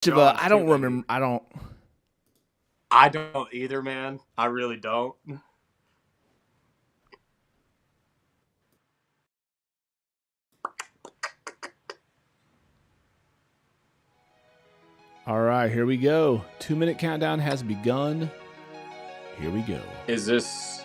John's I too don't many. remember. I don't. I don't either, man. I really don't. All right, here we go. 2-minute countdown has begun. Here we go. Is this?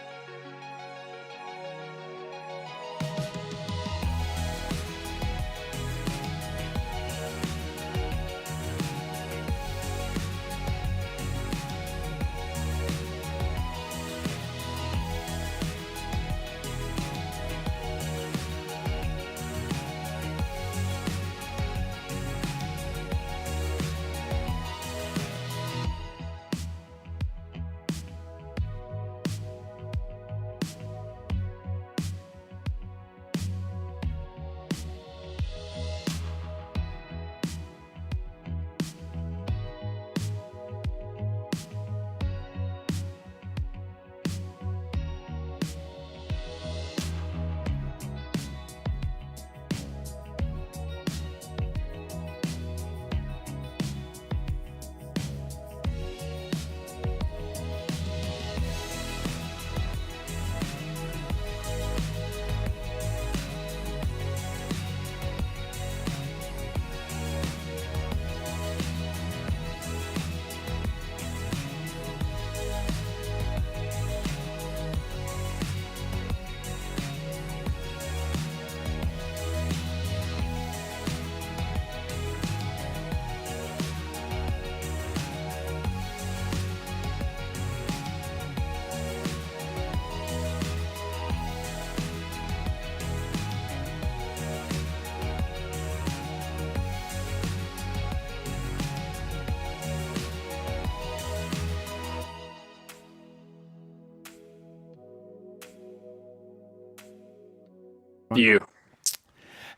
You.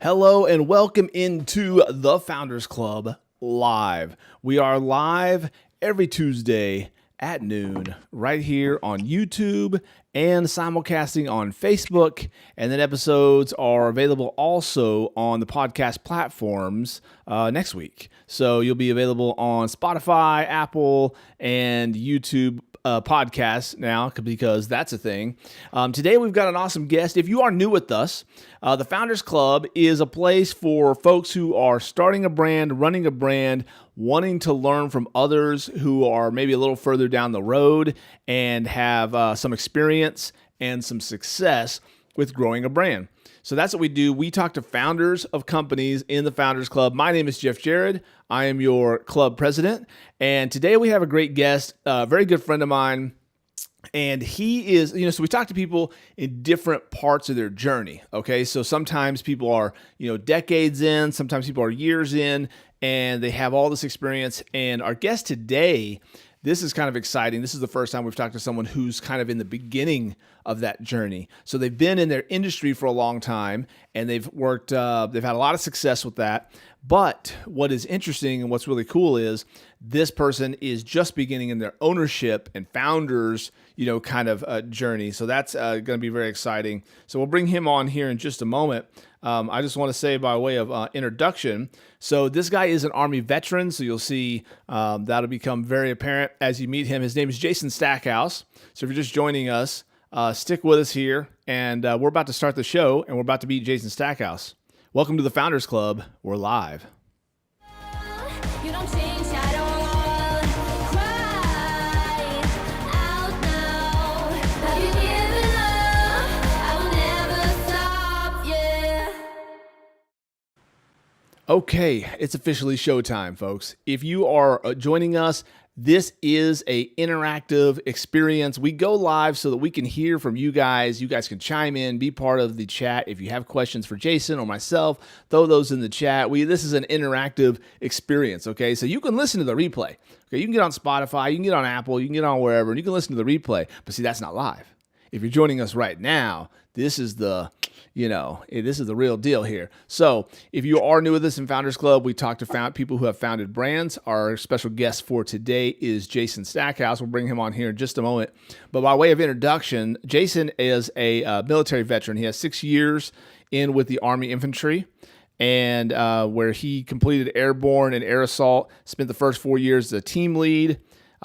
Hello and welcome into the Founders Club live. We are live every Tuesday at noon right here on YouTube and simulcasting on Facebook. And then episodes are available also on the podcast platforms next week. So you'll be available on Spotify, Apple, and YouTube podcast now because that's a thing. Today we've got an awesome guest. If you are new with us, the Founders Club is a place for folks who are starting a brand, running a brand, wanting to learn from others who are maybe a little further down the road and have some experience and some success with growing a brand. So that's what we do. We talk to founders of companies in the Founders Club. My name is Jeff Jared. I am your club president. And today we have a great guest, a very good friend of mine. And he is, so we talk to people in different parts of their journey. Okay. So sometimes people are, decades in, sometimes people are years in, and they have all this experience. And our guest today, this is kind of exciting. This is the first time we've talked to someone who's kind of in the beginning of that journey. So they've been in their industry for a long time and they've worked, they've had a lot of success with that. But what is interesting and what's really cool is this person is just beginning in their ownership and founders, kind of journey. So that's going to be very exciting. So we'll bring him on here in just a moment. I just want to say by way of introduction, so this guy is an Army veteran, so you'll see that'll become very apparent as you meet him. His name is Jason Stackhouse. So if you're just joining us, stick with us here, and we're about to start the show, and we're about to meet Jason Stackhouse. Welcome to the Founders Club. We're live. You don't change at all. Cry out now. Have you given up? I will never stop, yeah. Okay, it's officially showtime, folks. If you are joining us, this is a interactive experience. We go live so that we can hear from you guys. You guys can chime in, be part of the chat. If you have questions for Jason or myself, throw those in the chat. This is an interactive experience, okay? So you can listen to the replay. Okay, you can get on Spotify, you can get on Apple, you can get on wherever, and you can listen to the replay. But see, that's not live. If you're joining us right now, this is the this is the real deal here. So if you are new with us in Founders Club, we talk to people who have founded brands. Our special guest for today is Jason Stackhouse. We'll bring him on here in just a moment. But by way of introduction, Jason is a military veteran. He has 6 years in with the Army Infantry. and where he completed airborne and air assault. Spent the first 4 years as a team lead.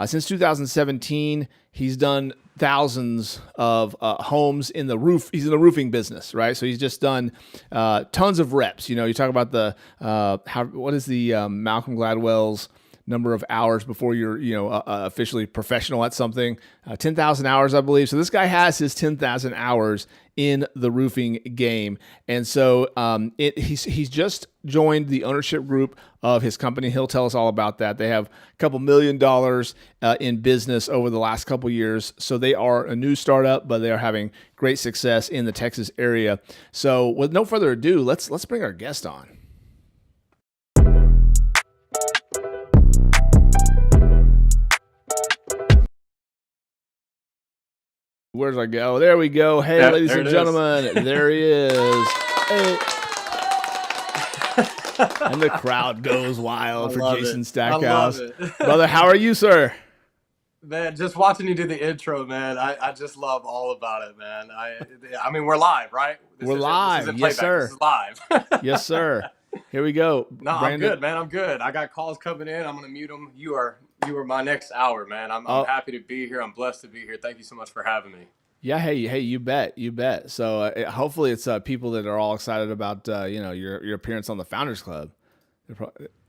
Since 2017, he's done thousands of homes in the roof. He's in the roofing business, right? So he's just done tons of reps. You know, you talk about the what is the Malcolm Gladwell's number of hours before you're officially professional at something. 10,000 hours, I believe. So this guy has his 10,000 hours in the roofing game, and so he's just joined the ownership group of his company. He'll tell us all about that. They have a couple $1 million in business over the last couple years. So they are a new startup, but they are having great success in the Texas area. So with no further ado, let's bring our guest on. Where's our go? There we go. Hey, Yeah, ladies there and it gentlemen, there he is. Hey. And the crowd goes wild for love Jason it. Stackhouse. I love it. Brother, how are you, sir? Man, just watching you do the intro, man, I just love all about it, man. I mean, we're live, right? We're This live. isn't Yes, playback. sir. This is live. Yes, sir. Here we go. No, I'm Brandon. good, man. I'm good. I got calls coming in. I'm gonna mute them. You are my next hour, man. I'm Oh. happy to be here. I'm blessed to be here. Thank you so much for having me. Yeah, hey, you bet. So hopefully it's people that are all excited about your appearance on the Founders Club.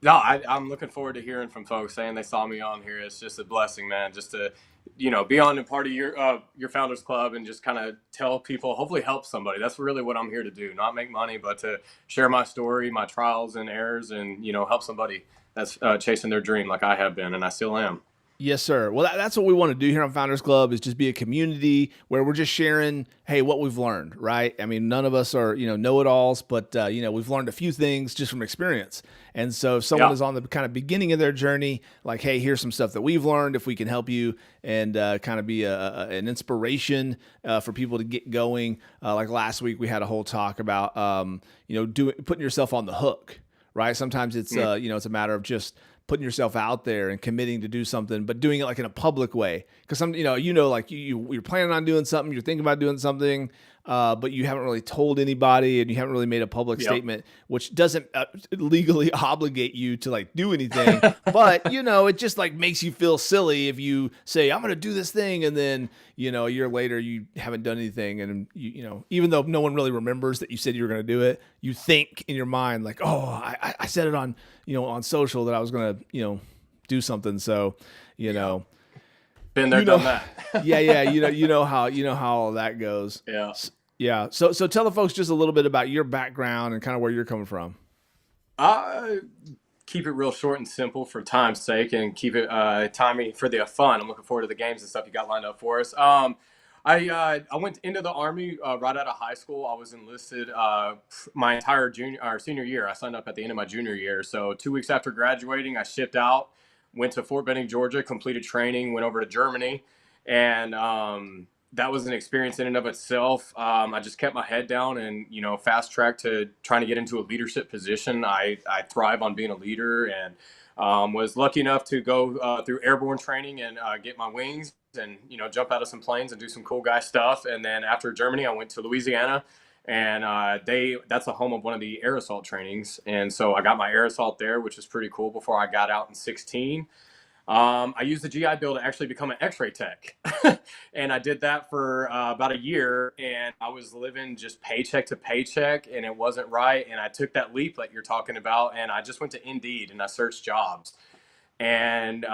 No, I'm looking forward to hearing from folks saying they saw me on here. It's just a blessing, man. Just to, be on a part of your Founders Club and just kind of tell people, hopefully help somebody. That's really what I'm here to do. Not make money, but to share my story, my trials and errors, and help somebody that's chasing their dream like I have been, and I still am. Yes, sir. Well, that's what we want to do here on Founders Club is just be a community where we're just sharing, hey, what we've learned, right? I mean, none of us are, know-it-alls, but, we've learned a few things just from experience. And so if someone is on the kind of beginning of their journey, like, hey, here's some stuff that we've learned, if we can help you and kind of be an inspiration for people to get going. Like last week, we had a whole talk about, putting yourself on the hook, right? Sometimes it's, it's a matter of just putting yourself out there and committing to do something, but doing it like in a public way. Because like you're planning on doing something, you're thinking about doing something, but you haven't really told anybody and you haven't really made a public statement, which doesn't legally obligate you to like do anything. But, it just like makes you feel silly if you say, I'm going to do this thing. And then, a year later you haven't done anything. And even though no one really remembers that you said you were going to do it, you think in your mind like, oh, I said it on, on social that I was going to, do something. So, Been there, done that. yeah. You know how all of that goes. Yeah. Yeah. So tell the folks just a little bit about your background and kind of where you're coming from. Keep it real short and simple for time's sake, and keep it timing for the fun. I'm looking forward to the games and stuff you got lined up for us. I went into the Army right out of high school. I was enlisted my entire senior year. I signed up at the end of my junior year. So 2 weeks after graduating, I shipped out, went to Fort Benning, Georgia, completed training, went over to Germany, and that was an experience in and of itself. I just kept my head down and, fast tracked to trying to get into a leadership position. I thrive on being a leader, and was lucky enough to go through airborne training and get my wings and, jump out of some planes and do some cool guy stuff. And then after Germany, I went to Louisiana, and that's the home of one of the air assault trainings. And so I got my air assault there, which is pretty cool, before I got out in 16. I used the GI Bill to actually become an x-ray tech. And I did that for about a year, and I was living just paycheck to paycheck, and it wasn't right. And I took that leap that you're talking about, and I just went to Indeed and I searched jobs. And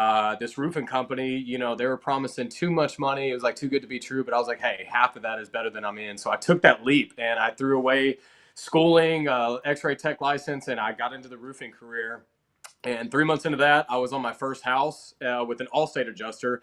this roofing company, they were promising too much money. It was like too good to be true. But I was like, hey, half of that is better than I'm in. So I took that leap, and I threw away schooling, x-ray tech license, and I got into the roofing career. And 3 months into that, I was on my first house with an all-state adjuster,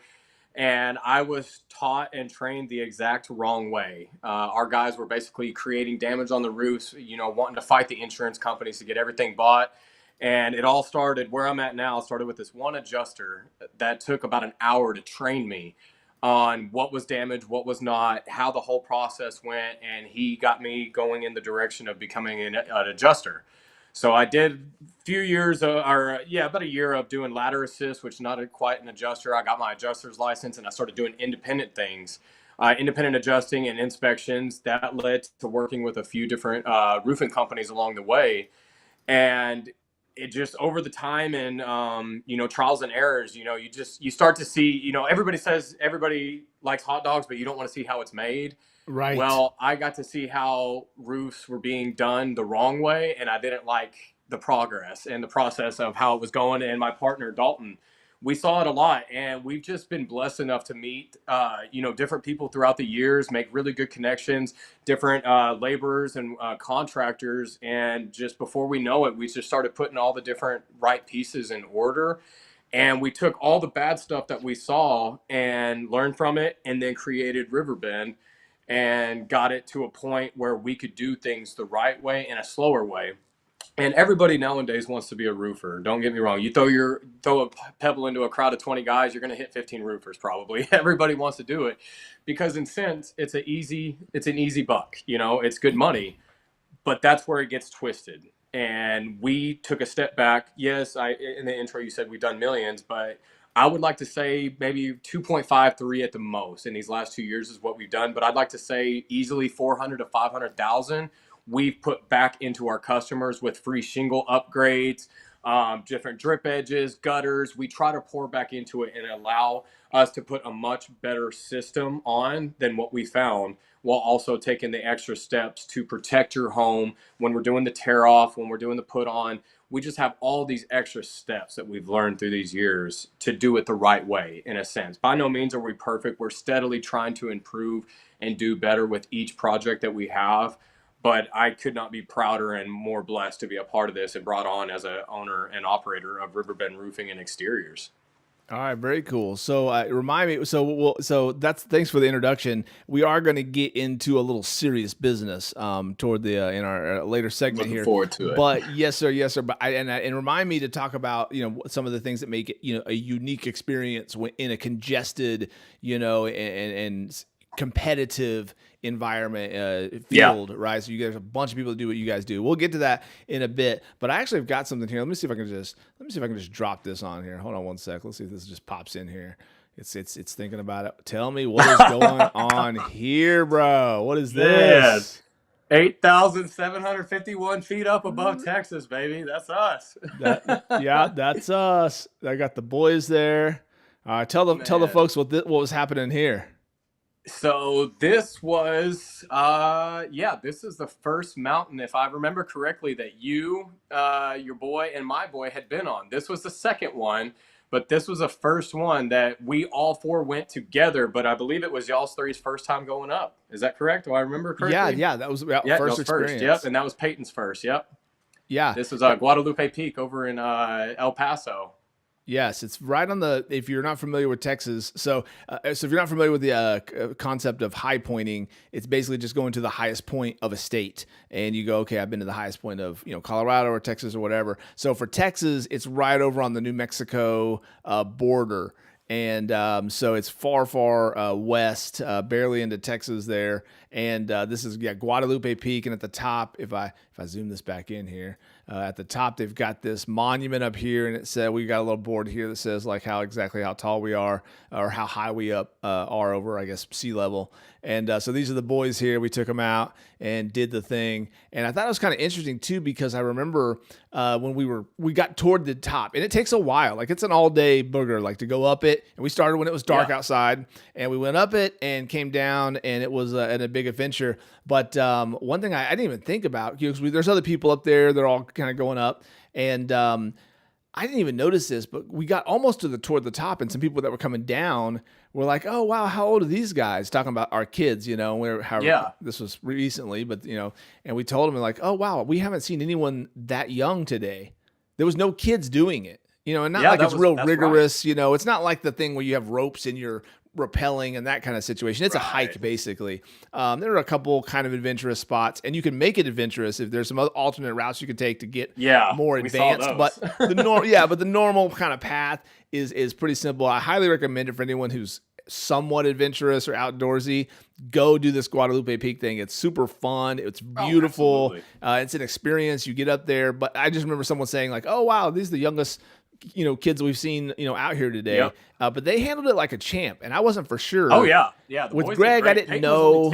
and I was taught and trained the exact wrong way. Our guys were basically creating damage on the roofs, wanting to fight the insurance companies to get everything bought. And it all started where I'm at now. Started with this one adjuster that took about an hour to train me on what was damaged, what was not, how the whole process went, and he got me going in the direction of becoming an adjuster. So I did a few years, about a year of doing ladder assist, which is not quite an adjuster. I got my adjuster's license, and I started doing independent things, independent adjusting and inspections. That led to working with a few different roofing companies along the way. And it just over the time and trials and errors, you start to see, everybody likes hot dogs, but you don't want to see how it's made. Right. Well, I got to see how roofs were being done the wrong way, and I didn't like the progress and the process of how it was going. And my partner Dalton, we saw it a lot, and we've just been blessed enough to meet, different people throughout the years, make really good connections, different laborers and contractors, and just before we know it, we just started putting all the different right pieces in order. And we took all the bad stuff that we saw and learned from it, and then created Riverbend and got it to a point where we could do things the right way in a slower way. And everybody nowadays wants to be a roofer. Don't get me wrong. You throw a pebble into a crowd of 20 guys, you're going to hit 15 roofers probably. Everybody wants to do it because in sense it's an easy buck. It's good money, but that's where it gets twisted. And we took a step back. Yes, in the intro you said we've done millions, but I would like to say maybe 2.53 at the most in these last 2 years is what we've done. But I'd like to say easily 400 to 500,000 we've put back into our customers with free shingle upgrades, different drip edges, gutters. We try to pour back into it and allow us to put a much better system on than what we found, while also taking the extra steps to protect your home when we're doing the tear off, when we're doing the put on. We just have all these extra steps that we've learned through these years to do it the right way, in a sense. By no means are we perfect. We're steadily trying to improve and do better with each project that we have. But I could not be prouder and more blessed to be a part of this and brought on as an owner and operator of Riverbend Roofing and Exteriors. All right, very cool. So remind me. So that's thanks for the introduction. We are going to get into a little serious business toward the in our later segment. Looking here. forward to it. But yes, sir. But and remind me to talk about some of the things that make it a unique experience in a congested and competitive environment field, right? So you guys have a bunch of people that do what you guys do. We'll get to that in a bit, but I actually have got something here. Let me see if I can just drop this on here. Hold on one sec. Let's see if this just pops in here. It's thinking about it. Tell me what is going on here, bro. What is this? 8,751 feet up above Texas, baby. That's us. That's us. I got the boys there. Tell the folks what was happening here. So this was, this is the first mountain, if I remember correctly, that you, your boy, and my boy had been on. This was the second one, but this was the first one that we all four went together. But I believe it was y'all's three's first time going up. Is that correct? Do I remember correctly? Yeah, that was first experience. Yep, and that was Peyton's first. Yep. Yeah. This was Guadalupe Peak over in El Paso. Yes, it's right on the. If you're not familiar with Texas, so if you're not familiar with the concept of high pointing, it's basically just going to the highest point of a state, and you go, okay, I've been to the highest point of Colorado or Texas or whatever. So for Texas, it's right over on the New Mexico border, and so it's far west, barely into Texas there. And this is Guadalupe Peak, and at the top, if I zoom this back in here. At the top, they've got this monument up here, and it said we got a little board here that says like how tall we are or how high we are over, I guess, sea level. And so these are the boys here. We took them out and did the thing, and I thought it was kind of interesting too because I remember when we got toward the top, and it takes a while. Like it's an all-day booger, like to go up it. And we started when it was dark outside, and we went up it and came down, and it was a big adventure. But one thing I didn't even think about, because there's other people up there, they're all kind of going up, and I didn't even notice this, but we got almost toward the top, and some people that were coming down were like, "Oh wow, how old are these guys?" Talking about our kids, this was recently, but and we told them like, "Oh wow, we haven't seen anyone that young today." There was no kids doing it, and not like it's real rigorous, right. It's not like the thing where you have ropes and you're rappelling and that kind of situation. It's a hike basically. There are a couple kind of adventurous spots, and you can make it adventurous if there's some other alternate routes you could take to get more advanced. But the normal kind of path is pretty simple. I highly recommend it for anyone who's somewhat adventurous or outdoorsy. Go do this Guadalupe Peak thing. It's super fun. It's beautiful. It's an experience. You get up there, but I just remember someone saying like, "Oh wow, these are the youngest kids we've seen, out here today." Yep. But they handled it like a champ, and I wasn't for sure. Oh yeah. The with Greg, I didn't know.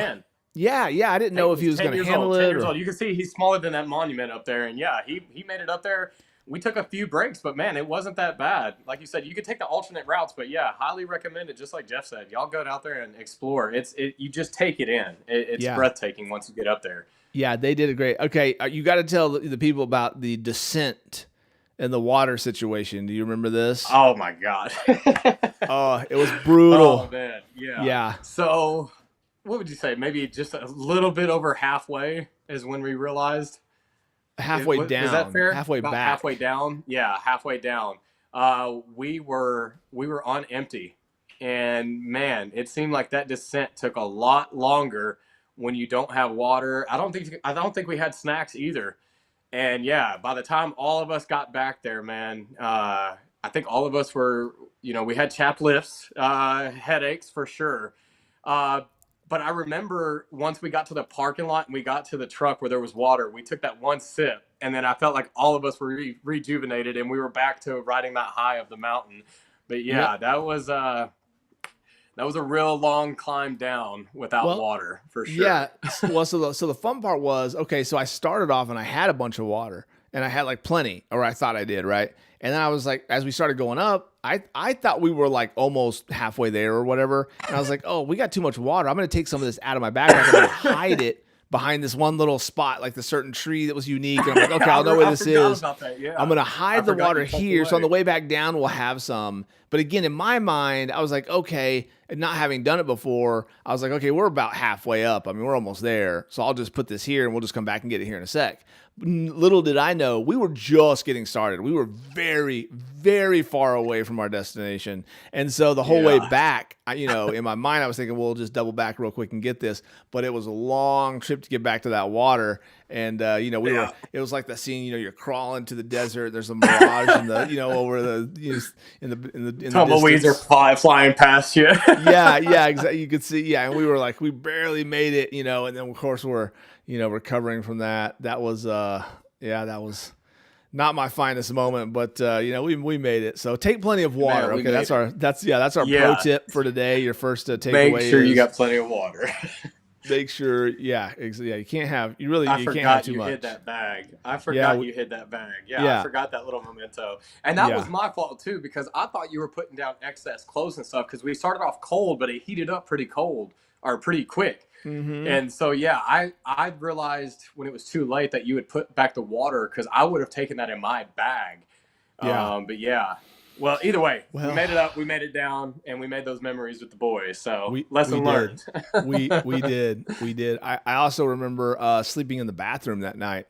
Yeah, yeah. I didn't I think know he if he was was 10 going to years handle old. 10 it years or. old. You can see he's smaller than that monument up there. And yeah, he made it up there. We took a few breaks, but man, it wasn't that bad. Like you said, you could take the alternate routes, but yeah, highly recommended. Just like Jeff said, y'all go out there and explore. You just take it in. It's Yeah. breathtaking once you get up there. Yeah, they did a great. Okay, you got to tell the people about the descent and the water situation. Do you remember this? Oh my god. Oh, it was Oh brutal. man, yeah. Yeah, So, what would you say? Maybe just a little bit over halfway is when we realized. halfway Is that down, fair? halfway About back. halfway down. Yeah, halfway down. We were on empty, and man, it seemed like that descent took a lot longer when you don't have water. I don't think we had snacks either. And yeah, by the time all of us got back there, man, I think all of us were, we had chapped lips, headaches for sure. Uh, but I remember once we got to the parking lot and we got to the truck where there was water, we took that one sip, and then I felt like all of us were rejuvenated, and we were back to riding that high of the mountain. But yeah, Yep. that was a real long climb down without Well, water for sure. yeah. Well, so the fun part was okay. So I started off and I had a bunch of water and I had like plenty, or I thought I did, right? And then I was like, as we started going up, I thought we were like almost halfway there or whatever. And I was like, oh, we got too much water. I'm gonna take some of this out of my backpack and I'm gonna hide it behind this one little spot, like the certain tree that was unique. And I'm like, okay, I'll know where this forgot is. about that, yeah. I'm gonna I hide the forgot water you tucked here, so on the away. way back down we'll have some. But again, in my mind, I was like, okay, and not having done it before, I was like, okay, we're about halfway up. I mean, we're almost there, so I'll just put this here, and we'll just come back and get it here in a sec. Little did I know, we were just getting started. We were very, very far away from our destination, and so the whole way Yeah. back, in my mind, I was thinking, we'll just double back real quick and get this. But it was a long trip to get back to that water, and we were. Yeah. It was like that scene, you're crawling to the desert. There's a mirage in the, over the, in the Tumbleweeds are distance. flying past you. Yeah, exactly. You could see, yeah, and we were like, we barely made it, and then of course we're, recovering from that. That was, that was not my finest moment, but we made it. So take plenty of water. Man, we Okay, that's made our that's our pro Yeah. tip for today. Your first takeaway Make sure you is got plenty of water. make sure, you can't have I you can't have forgot too you much. hid that bag. I forgot we- you hid that bag. Yeah, Yeah. I forgot that little memento. And that Yeah. was my fault too, because I thought you were putting down excess clothes and stuff, because we started off cold, but it heated up pretty cold or pretty quick. Mm-hmm. And so yeah, I realized when it was too late that you had put back the water, because I would have taken that in my bag. Yeah. But yeah. Well, either way, Well- we made it up, we made it down, and we made those memories with the boys. So We lesson did. learned. we did. I also remember sleeping in the bathroom that night.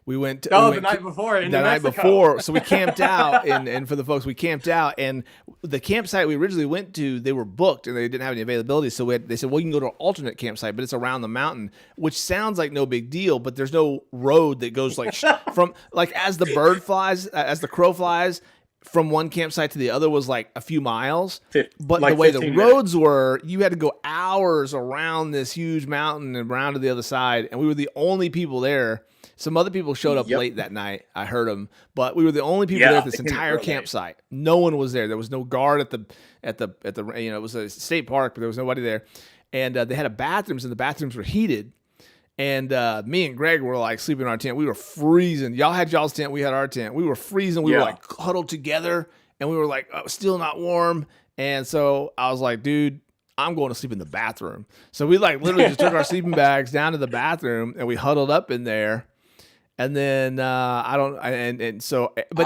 We went. Oh, we the went night before in the New night Mexico. before. So we camped out, and for the folks, we camped out, and the campsite we originally went to, they were booked and they didn't have any availability. So they said, well, you can go to an alternate campsite, but it's around the mountain, which sounds like no big deal, but there's no road that goes like from like as the bird flies, as the crow flies. From one campsite to the other was like a few miles, but like the way the 15 roads were, you had to go hours around this huge mountain and around to the other side. And we were the only people there. Some other people showed up Yep. late that night. I heard them, but we were the only people Yeah, there at this they came entire real late. campsite. No one was there. There was no guard at the it was a state park, but there was nobody there. And they had bathrooms, and the bathrooms were heated. And me and Greg were like sleeping in our tent. We were freezing. Y'all had y'all's tent. We had our tent. We were freezing. We were Yeah. like huddled together, and we were like still not warm. And so I was like, dude, I'm going to sleep in the bathroom. So we like literally just took our sleeping bags down to the bathroom, and we huddled up in there. And then but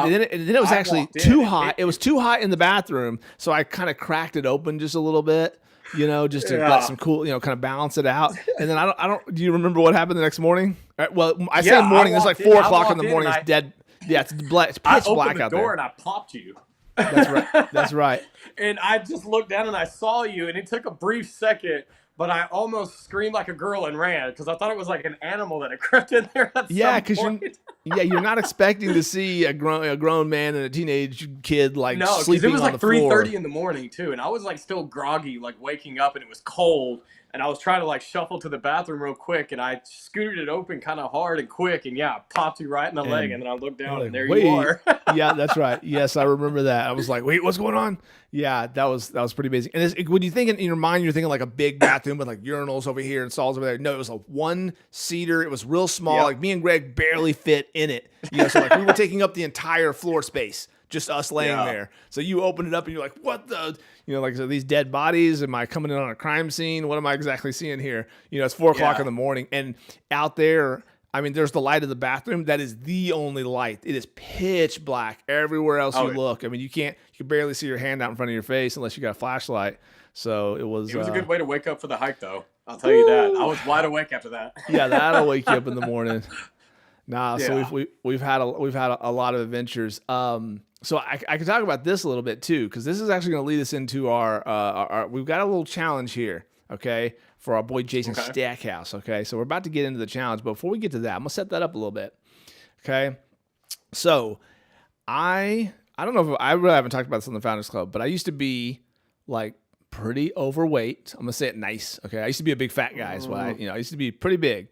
then it was I actually walked in too and hot. hit It was too hot in the bathroom, so I kind of cracked it open just a little bit. Just to Yeah. let some cool, kind of balance it out. And then I don't. Do you remember what happened the next morning? Well, I say Yeah, I morning. It's like walked in- 4 I o'clock in walked the in morning. and It's dead. Yeah, it's black. It's I pitch opened black the out door there. and I popped you. That's right. That's right. And I just looked down and I saw you, and it took a brief second, but I almost screamed like a girl and ran, because I thought it was like an animal that had crept in there at Yeah, some because point. Yeah, you're not expecting to see a grown man and a teenage kid like No, because it sleeping was on the like 3:30 floor. in the morning too, and I was like still groggy, like waking up, and it was cold, and I was trying to like shuffle to the bathroom real quick, and I scooted it open kind of hard and quick, and yeah, popped you right in the leg, And and then I looked you're down, like, and there you wait, are. yeah, that's right. Yes, I remember that. I was like, wait, what's going on? Yeah, that was pretty amazing. And when you think in your mind, you're thinking like a big bathroom with like urinals over here and stalls over there. No, it was a one seater. It was real small. Yep. Like me and Greg barely fit in it. So like we were taking up the entire floor space, just us laying Yeah. there. So you open it up and you're like, what the? Like, so these dead bodies? Am I coming in on a crime scene? What am I exactly seeing here? It's 4 o'clock Yeah. in the morning, and out there, I mean, there's the light of the bathroom. That is the only light. It is pitch black everywhere else you Oh, look. I mean, you can barely see your hand out in front of your face unless you got a flashlight. So it was. It was a good way to wake up for the hike, though. I'll tell you that. I was wide awake after that. Yeah, that'll wake you up in the morning. Nah, so Yeah. we've had a lot of adventures. So I can talk about this a little bit too, because this is actually going to lead us into our we've got a little challenge here, okay, for our boy Jason Okay. Stackhouse. Okay, so we're about to get into the challenge, but before we get to that, I'm gonna set that up a little bit. Okay, so I don't know if I really haven't talked about this on the Founders Club, but I used to be like pretty overweight. I'm gonna say it nice. Okay, I used to be a big fat guy. So I used to be pretty big.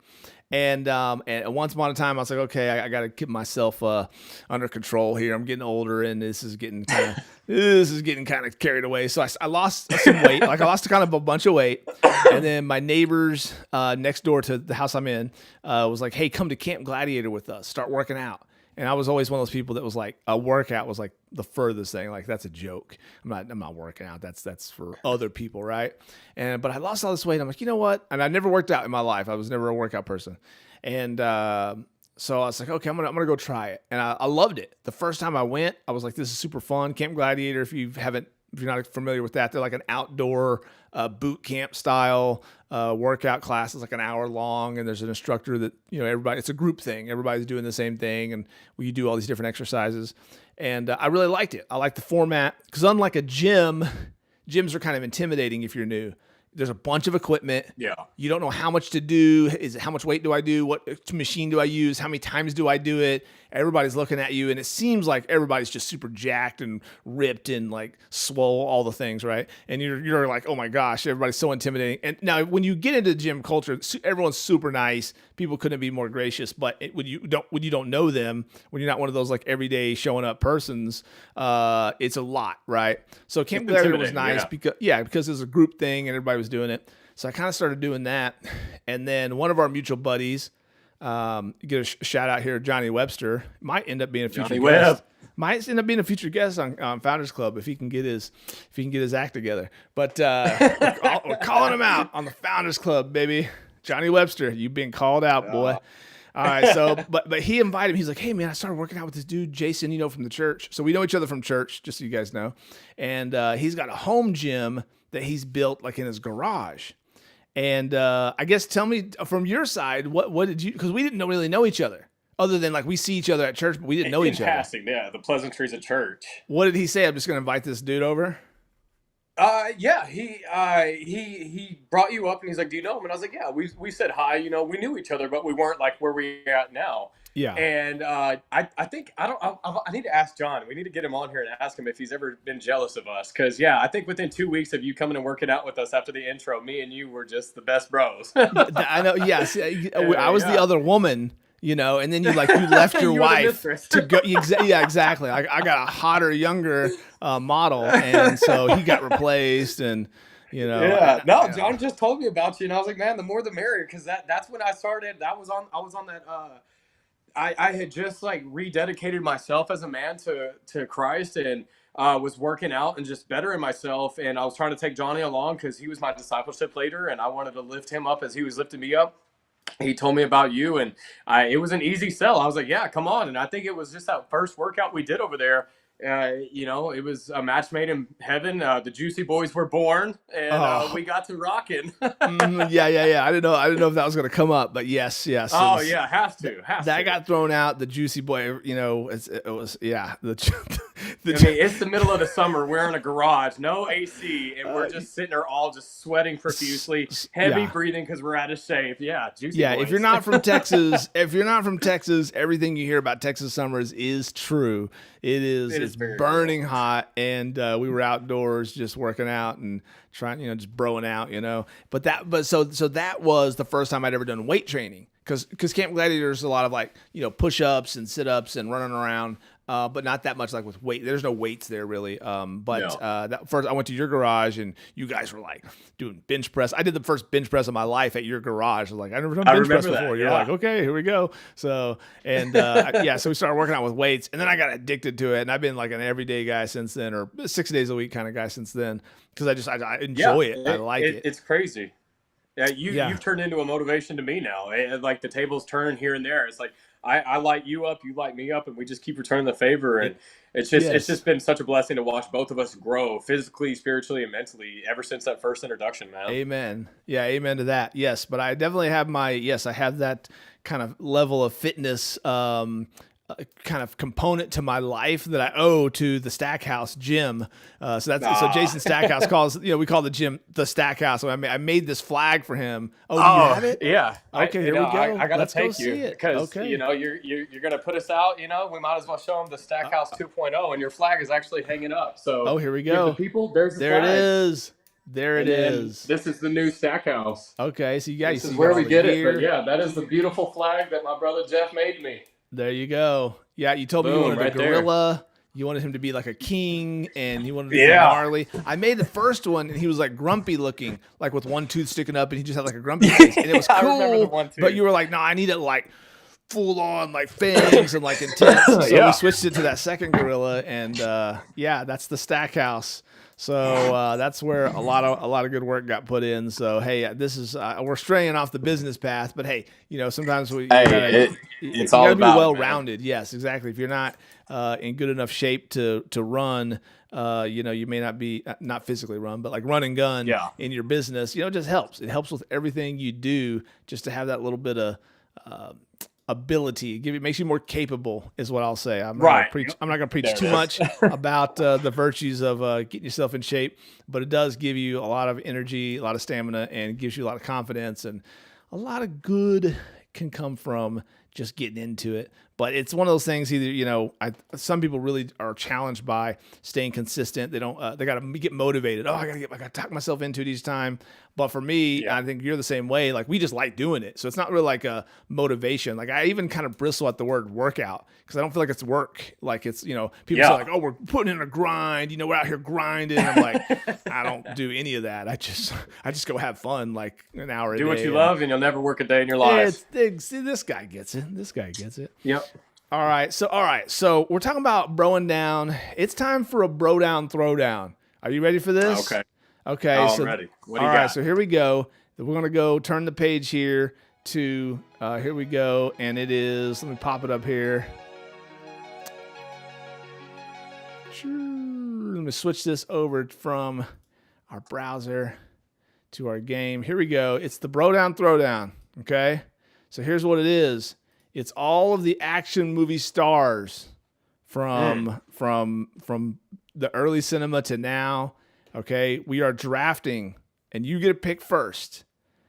And once upon a time, I was like, okay, I got to keep myself under control here. I'm getting older, and this is getting kind of carried away. So I lost some weight. Like I lost kind of a bunch of weight. And then my neighbors next door to the house I'm in was like, hey, come to Camp Gladiator with us. Start working out. And I was always one of those people that was like, a workout was like the furthest thing. Like that's a joke. I'm not working out. That's for other people, right? But I lost all this weight. I'm like, you know what? And I never worked out in my life. I was never a workout person. And so I was like, okay, I'm gonna go try it. And I loved it. The first time I went, I was like, this is super fun. Camp Gladiator, if you're not familiar with that, they're like an outdoor boot camp style workout class. It's like an hour long, and there's an instructor that, everybody, it's a group thing. Everybody's doing the same thing, and we do all these different exercises. And I really liked it. I like the format, because unlike a gym, gyms are kind of intimidating if you're new. There's a bunch of equipment. Yeah. You don't know how much to do. How much weight do I do? What machine do I use? How many times do I do it? Everybody's looking at you, and it seems like everybody's just super jacked and ripped and like swole, all the things, right? And you're like, oh my gosh, everybody's so intimidating. And now when you get into gym culture, everyone's super nice. People couldn't be more gracious. But when you don't know them, when you're not one of those like everyday showing up persons, it's a lot, right? So Camp Gladiator was nice because it was a group thing and everybody was doing it. So I kind of started doing that, and then one of our mutual buddies. Get a shout out here, Johnny Webster. Might end up being a future Johnny guest. Webb. Might end up being a future guest on Founders Club if he can get his act together. But we're calling him out on the Founders Club, baby. Johnny Webster, you've been called out, boy. All right, so but he invited me. He's like, hey man, I started working out with this dude, Jason, from the church. So we know each other from church, just so you guys know. And he's got a home gym that he's built like in his garage. And I guess tell me from your side, what did you, because we didn't really know each other, other than like we see each other at church, but we didn't know each other. Passing, yeah, the pleasantries at church. What did he say? I'm just going to invite this dude over. Yeah, he brought you up and he's like, "Do you know him?" And I was like, "Yeah, we said hi. We knew each other, but we weren't like where we're at now." Yeah. And I think I need to ask John. We need to get him on here and ask him if he's ever been jealous of us. Because I think within 2 weeks of you coming and working out with us after the intro, me and you were just the best bros. I know. Yes, I was the other woman. And then you left your You were the wife mistress. to go. Yeah, exactly. I got a hotter, younger model, and so he got replaced, and Yeah, no, John just told me about you, and I was like, man, the more the merrier, because that's when I started. I was on that. I had just like rededicated myself as a man to Christ, and was working out and just bettering myself, and I was trying to take Johnny along because he was my discipleship leader, and I wanted to lift him up as he was lifting me up. He told me about you, and it was an easy sell. I was like, yeah, come on. And I think it was just that first workout we did over there. It was a match made in heaven. The Juicy Boys were born, and Oh, we got to rocking. yeah. I didn't know if that was going to come up, but yes, it Oh was. yeah, has That to. got thrown out. The Juicy Boy, it was yeah. The, I mean, it's the middle of the summer. We're in a garage, no AC, and we're just sitting there all just sweating profusely, heavy yeah. breathing because we're out of shape. Yeah, Juicy Yeah, if you're Boys. not from Texas, everything you hear about Texas summers is true. It is It's very burning hot, and we were outdoors just working out and trying, just broing out, so that was the first time I'd ever done weight training because Camp Gladiator is a lot of like push ups and sit ups and running around. But not that much like with weight. There's no weights there really. But No. that first I went to your garage and you guys were like doing bench press. I did the first bench press of my life at your garage. I was like, I've never done I bench press remember that, before. You're yeah. like, okay, here we go. So and so we started working out with weights, and then I got addicted to it, and I've been like an everyday guy since then, or 6 days a week kind of guy since then, because I enjoy it. I like it. It's crazy. Yeah, Yeah. you've turned into a motivation to me now. Like the tables turn here and there. It's like I light you up, you light me up, and we just keep returning the favor. And it's Yes. just been such a blessing to watch both of us grow physically, spiritually, and mentally ever since that first introduction, man. Amen. Yeah, amen to that. Yes, but I definitely have I have that kind of level of fitness kind of component to my life that I owe to the Stackhouse gym. So Jason Stackhouse calls, we call the gym the Stackhouse. So I made this flag for him. Oh, do you have it? Yeah. Okay, here we go. I gotta Let's go take see you it. because Okay. you're gonna put us out. We might as well show them the Stackhouse 2.0, and your flag is actually hanging up. So Oh, here we give go. the people, there's the There it flag. is. There it And then is. this is the new Stackhouse. Okay, so you guys This see is where all we the get gear. it. But yeah, that is the beautiful flag that my brother Jeff made me. There you go. Yeah, you told me you Boom, wanted a right there. gorilla. You wanted him to be like a king, and you wanted him to be Yeah. gnarly. I made the first one, and he was like grumpy looking, like with one tooth sticking up, and he just had like a grumpy face, and it was I remember the cool. one tooth. But you were like, no, I need it like full on, like fangs and like intense. So Yeah. we switched it to that second gorilla, and that's the Stackhouse. So that's where a lot of good work got put in. So hey, this is we're straying off the business path, but hey, sometimes It's you all gotta be about it, well man. rounded. Yes, exactly. If you're not in good enough shape to run, you may not be not physically run, but like run and gun Yeah. in your business. It just helps. It helps with everything you do, just to have that little bit of ability. It makes you more capable, is what I'll say. I'm not Right. gonna preach. I'm not going to preach There it too is. much about the virtues of getting yourself in shape, but it does give you a lot of energy, a lot of stamina, and gives you a lot of confidence, and a lot of good can come from just getting into it. But it's one of those things. Either some people really are challenged by staying consistent. They don't. They got to get motivated. Oh, I got to talk myself into it each time. But for me, Yeah. I think you're the same way. Like we just like doing it, so it's not really like a motivation. Like I even kind of bristle at the word workout because I don't feel like it's work. Like it's people Yeah. say like, oh, we're putting in a grind. We're out here grinding. I'm like, I don't do any of that. I just go have fun like an hour a day. Do what you and- love, and you'll never work a day in your life. See, this guy gets it. This guy gets it. Yep. All right. So we're talking about broing down. It's time for a bro down throwdown. Are you ready for this? Okay. Okay. Oh, so, I'm ready. What do you all right. got? So here we go. We're going to go turn the page here to, here we go. And it is, let me pop it up here. Let me switch this over from our browser to our game. Here we go. It's the bro down throwdown. Okay. So here's what it is. It's all of the action movie stars from the early cinema to now. Okay, we are drafting, and you get to pick first.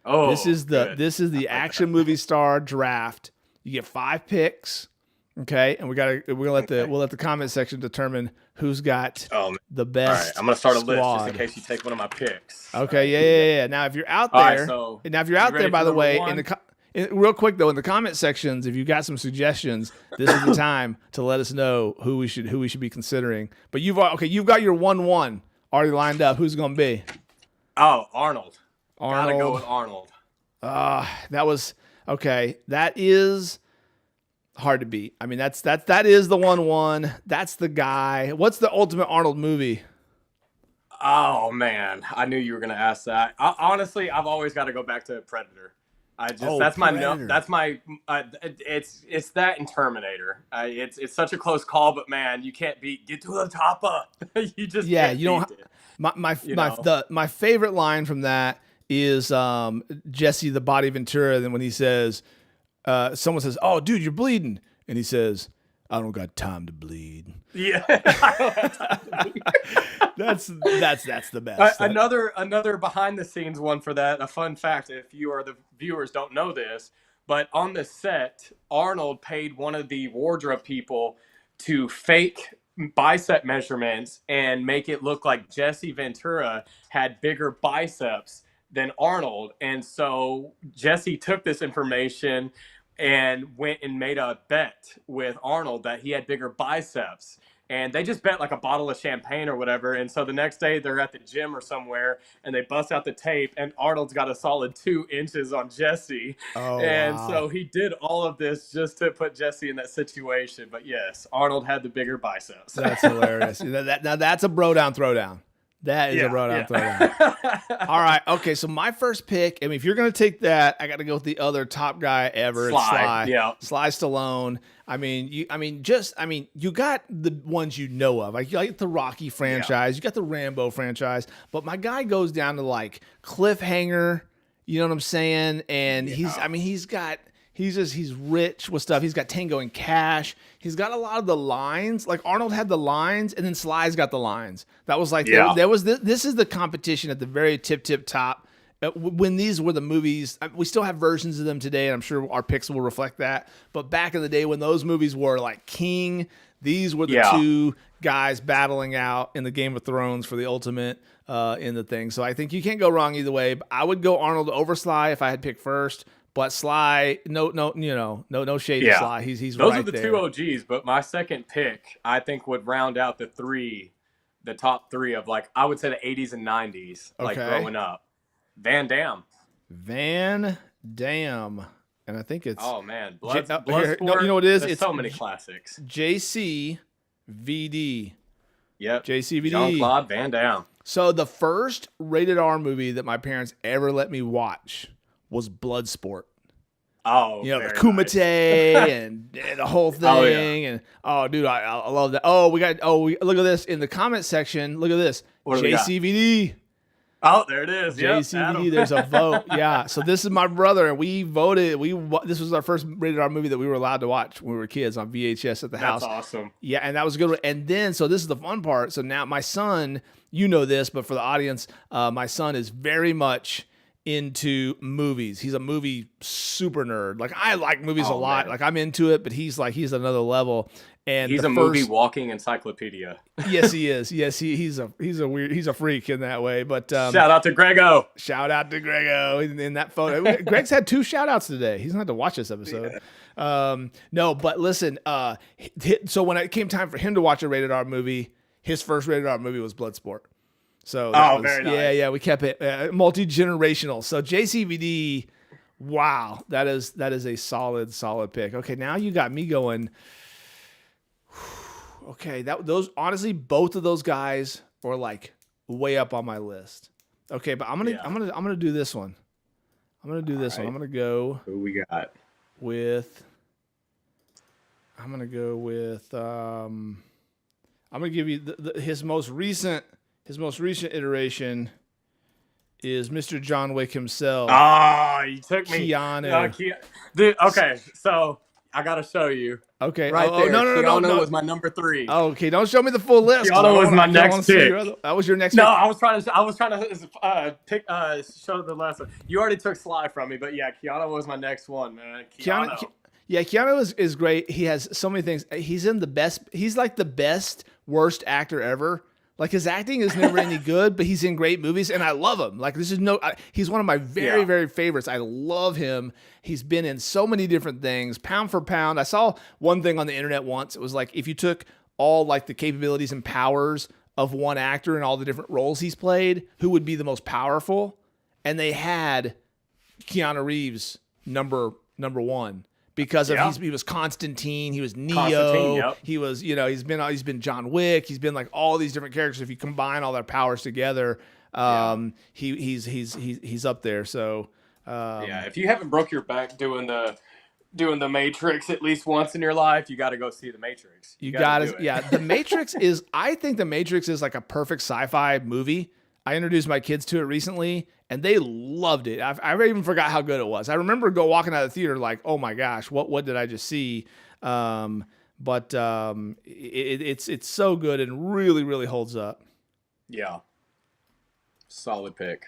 Oh, This is the action movie star draft. You get 5 picks. Okay, and we'll let the comment section determine who's got Oh, man. the All best. right. I'm gonna start a list squad. just in case you take one of my picks. Okay, yeah. Now, if you're out All right, there, so now if you're out you ready there, by for the number way, one? real quick though, in the comment sections, if you got some suggestions, this is the time to let us know who we should be considering. But you've got your 1-1 already lined up. Who's going to be? Oh, Arnold. Gotta Arnold. go with Arnold. That was okay. That is hard to beat. I mean, that is the 1-1. That's the guy. What's the ultimate Arnold movie? Oh man, I knew you were gonna ask that. Honestly, I've always got to go back to Predator. I just Oh, that's my no. Predator. That's my. It's that and Terminator. It's such a close call, but man, you can't beat. Get to the top of. You just Yeah, can't you don't. beat it. You know. My favorite line from that is Jesse the Body Ventura. Then when he says, someone says, "Oh, dude, you're bleeding," and he says, "I don't got time to bleed." Yeah. That's the best. Another behind the scenes one for that. A fun fact, if you are the viewers don't know this, but on the set, Arnold paid one of the wardrobe people to fake bicep measurements and make it look like Jesse Ventura had bigger biceps than Arnold. And so Jesse took this information and went and made a bet with Arnold that he had bigger biceps. And they just bet like a bottle of champagne or whatever. And so the next day they're at the gym or somewhere and they bust out the tape and Arnold's got a solid 2 inches on Jesse. Oh, And wow. so he did all of this just to put Jesse in that situation. But yes, Arnold had the bigger biceps. That's hilarious. Now that's a bro down throwdown. That is a bro down throwdown. All right. Okay. So my first pick, I mean, if you're going to take that, I got to go with the other top guy ever. It's Sly. Yeah. Sly Stallone. I mean, you got the ones you know of. Like you like the Rocky franchise, you got the Rambo franchise, but my guy goes down to like Cliffhanger. You know what I'm saying? And he's rich with stuff. He's got Tango and Cash. He's got a lot of the lines. Like Arnold had the lines, and then Sly's got the lines. That was like this is the competition at the very tip top. When these were the movies, we still have versions of them today, and I'm sure our picks will reflect that. But back in the day when those movies were like king, these were the two guys battling out in the Game of Thrones for the ultimate in the thing. So I think you can't go wrong either way. But I would go Arnold over Sly if I had picked first. But Sly, no shade to Sly. He's those right are the there. two OGs. But my second pick, I think, would round out the top three of like I would say the 80s and 90s, like growing up. Van Damme. Van Damme. And I think it's Bloodsport. No, you know what it is? There's It's so many classics. JCVD. Yep. JCVD. Jean-Claude Van Damme. So the first rated R movie that my parents ever let me watch was Bloodsport. Oh, you know, the Kumite nice. and the whole thing. And dude, I love that. Look at this in the comment section. Look at this. JCVD. Oh, there it is. JCVD, there's a vote. Yeah. So this is my brother, and we voted. This was our first rated R movie that we were allowed to watch when we were kids on VHS at the house. That's awesome. Yeah, and that was a good one. And then, so this is the fun part. So now my son, you know this, but for the audience, my son is very much into movies. He's a movie super nerd. Like I like movies a lot. Man. Like I'm into it, but he's another level. And he's a movie walking encyclopedia. Yes, he is. Yes, he's a freak in that way. But shout out to Grego. Shout out to Grego in that photo. Greg's had 2 shout outs today. He's gonna have to watch this episode. Yeah. No, but listen, so when it came time for him to watch a rated R movie, his first rated R movie was Bloodsport. So very nice. Yeah, we kept it multi-generational. So JCVD, wow, that is a solid pick. Okay, now you got me going. Okay, those honestly, both of those guys are like way up on my list. Okay, but I'm gonna do this one. I'm gonna do this one. I'm gonna go. Who we got? I'm gonna give you his most recent iteration is Mr. John Wick himself. Oh, you took me. Keanu. Dude, okay, so I gotta show you. Okay. Right there. No. Keanu was my number 3. Okay, don't show me the full list. Keanu was my next pick. That was your next pick. No, I was trying to pick show the last one. You already took Sly from me, but yeah, Keanu was my next one, man. Keanu is great. He has so many things. He's like the best worst actor ever. Like his acting is never any good, but he's in great movies, and I love him. Like he's one of my very, very favorites. I love him. He's been in so many different things, pound for pound. I saw one thing on the internet once. It was like if you took all like the capabilities and powers of one actor and all the different roles he's played, who would be the most powerful? And they had Keanu Reeves number 1. Because he was Constantine, he was Neo, he was he's been John Wick, he's been like all these different characters. If you combine all their powers together, he's up there. So Yeah, if you haven't broke your back doing the Matrix at least once in your life, you got to go see the Matrix. You got got to to, do it. yeah. The Matrix is, I think the Matrix is like a perfect sci-fi movie. I introduced my kids to it recently, and they loved it. I even forgot how good it was. I remember walking out of the theater like, oh my gosh, what did I just see? It's so good and really, really holds up. Yeah, solid pick.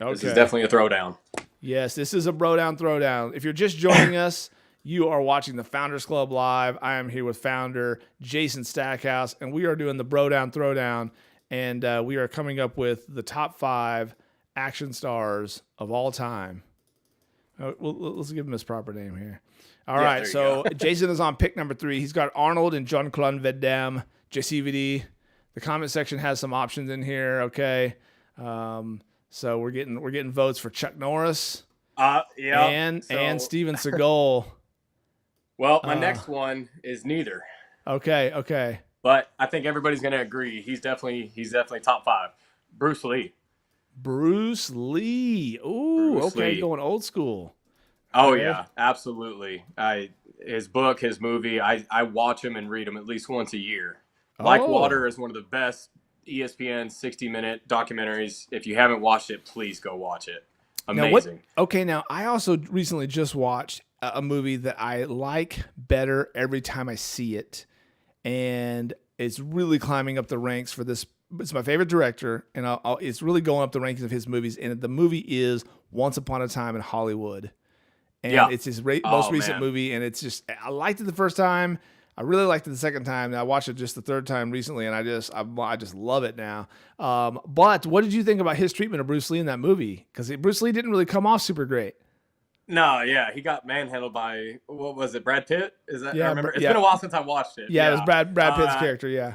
Okay. This is definitely a throwdown. Yes, this is a bro down throwdown. If you're just joining us, you are watching the Founders Club live. I am here with founder Jason Stackhouse, and we are doing the bro down throwdown, and we are coming up with the top 5 action stars of all time. Let's give him his proper name here. All right, so Jason is on pick number 3. He's got Arnold and Jean-Claude Van Damme, JCVD. The comment section has some options in here. Okay. So we're getting votes for Chuck Norris, and Steven Seagal. Well, my next one is neither. Okay. But I think everybody's going to agree he's definitely top 5. Bruce Lee. Bruce Lee. Ooh, Bruce okay, Lee. going old school. Oh Okay. yeah, absolutely. His book, his movie, I watch him and read him at least once a year. Like Oh. Water is one of the best ESPN 60-minute documentaries. If you haven't watched it, please go watch it. Amazing. Now I also recently just watched a movie that I like better every time I see it, and it's really climbing up the ranks for this. It's my favorite director, and it's really going up the rankings of his movies. And the movie is Once Upon a Time in Hollywood, and it's his most recent movie. And it's just, I liked it the first time. I really liked it the second time. And I watched it just the third time recently, and I just love it now. But what did you think about his treatment of Bruce Lee in that movie? Because Bruce Lee didn't really come off super great. No, yeah, he got manhandled by, what was it, Brad Pitt? Is that? Yeah, I remember. It's been a while since I watched it. Yeah, it was Brad Pitt's character. Yeah.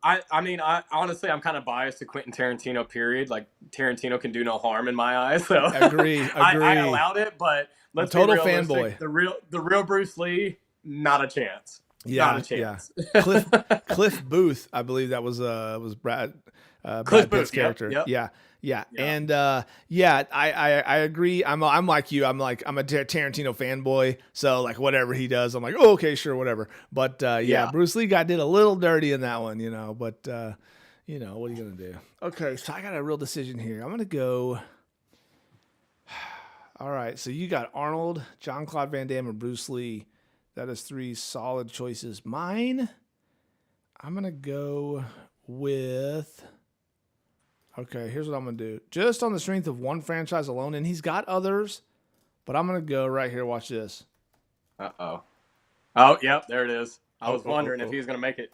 I mean, honestly, I'm kind of biased to Quentin Tarantino. Period. Like Tarantino can do no harm in my eyes. So Agree. I allowed it, but let's total be realistic. fanboy. The real Bruce Lee, not a chance. Yeah, not a chance. Yeah. Cliff Booth, I believe that was Brad Pitt's Booth, character. yep. Yeah. And I agree. I'm like you. I'm a Tarantino fanboy. So like whatever he does, I'm like, oh, okay, sure, whatever. But Bruce Lee did a little dirty in that one, But what are you gonna do? Okay, so I got a real decision here. I'm gonna go. All right, so you got Arnold, Jean-Claude Van Damme, and Bruce Lee. That is 3 solid choices. Mine, I'm going to go with... Okay, here's what I'm going to do. Just on the strength of one franchise alone, and he's got others, but I'm going to go right here. Watch this. Uh-oh. Oh, yep, there it is. I was wondering if he was going to make it.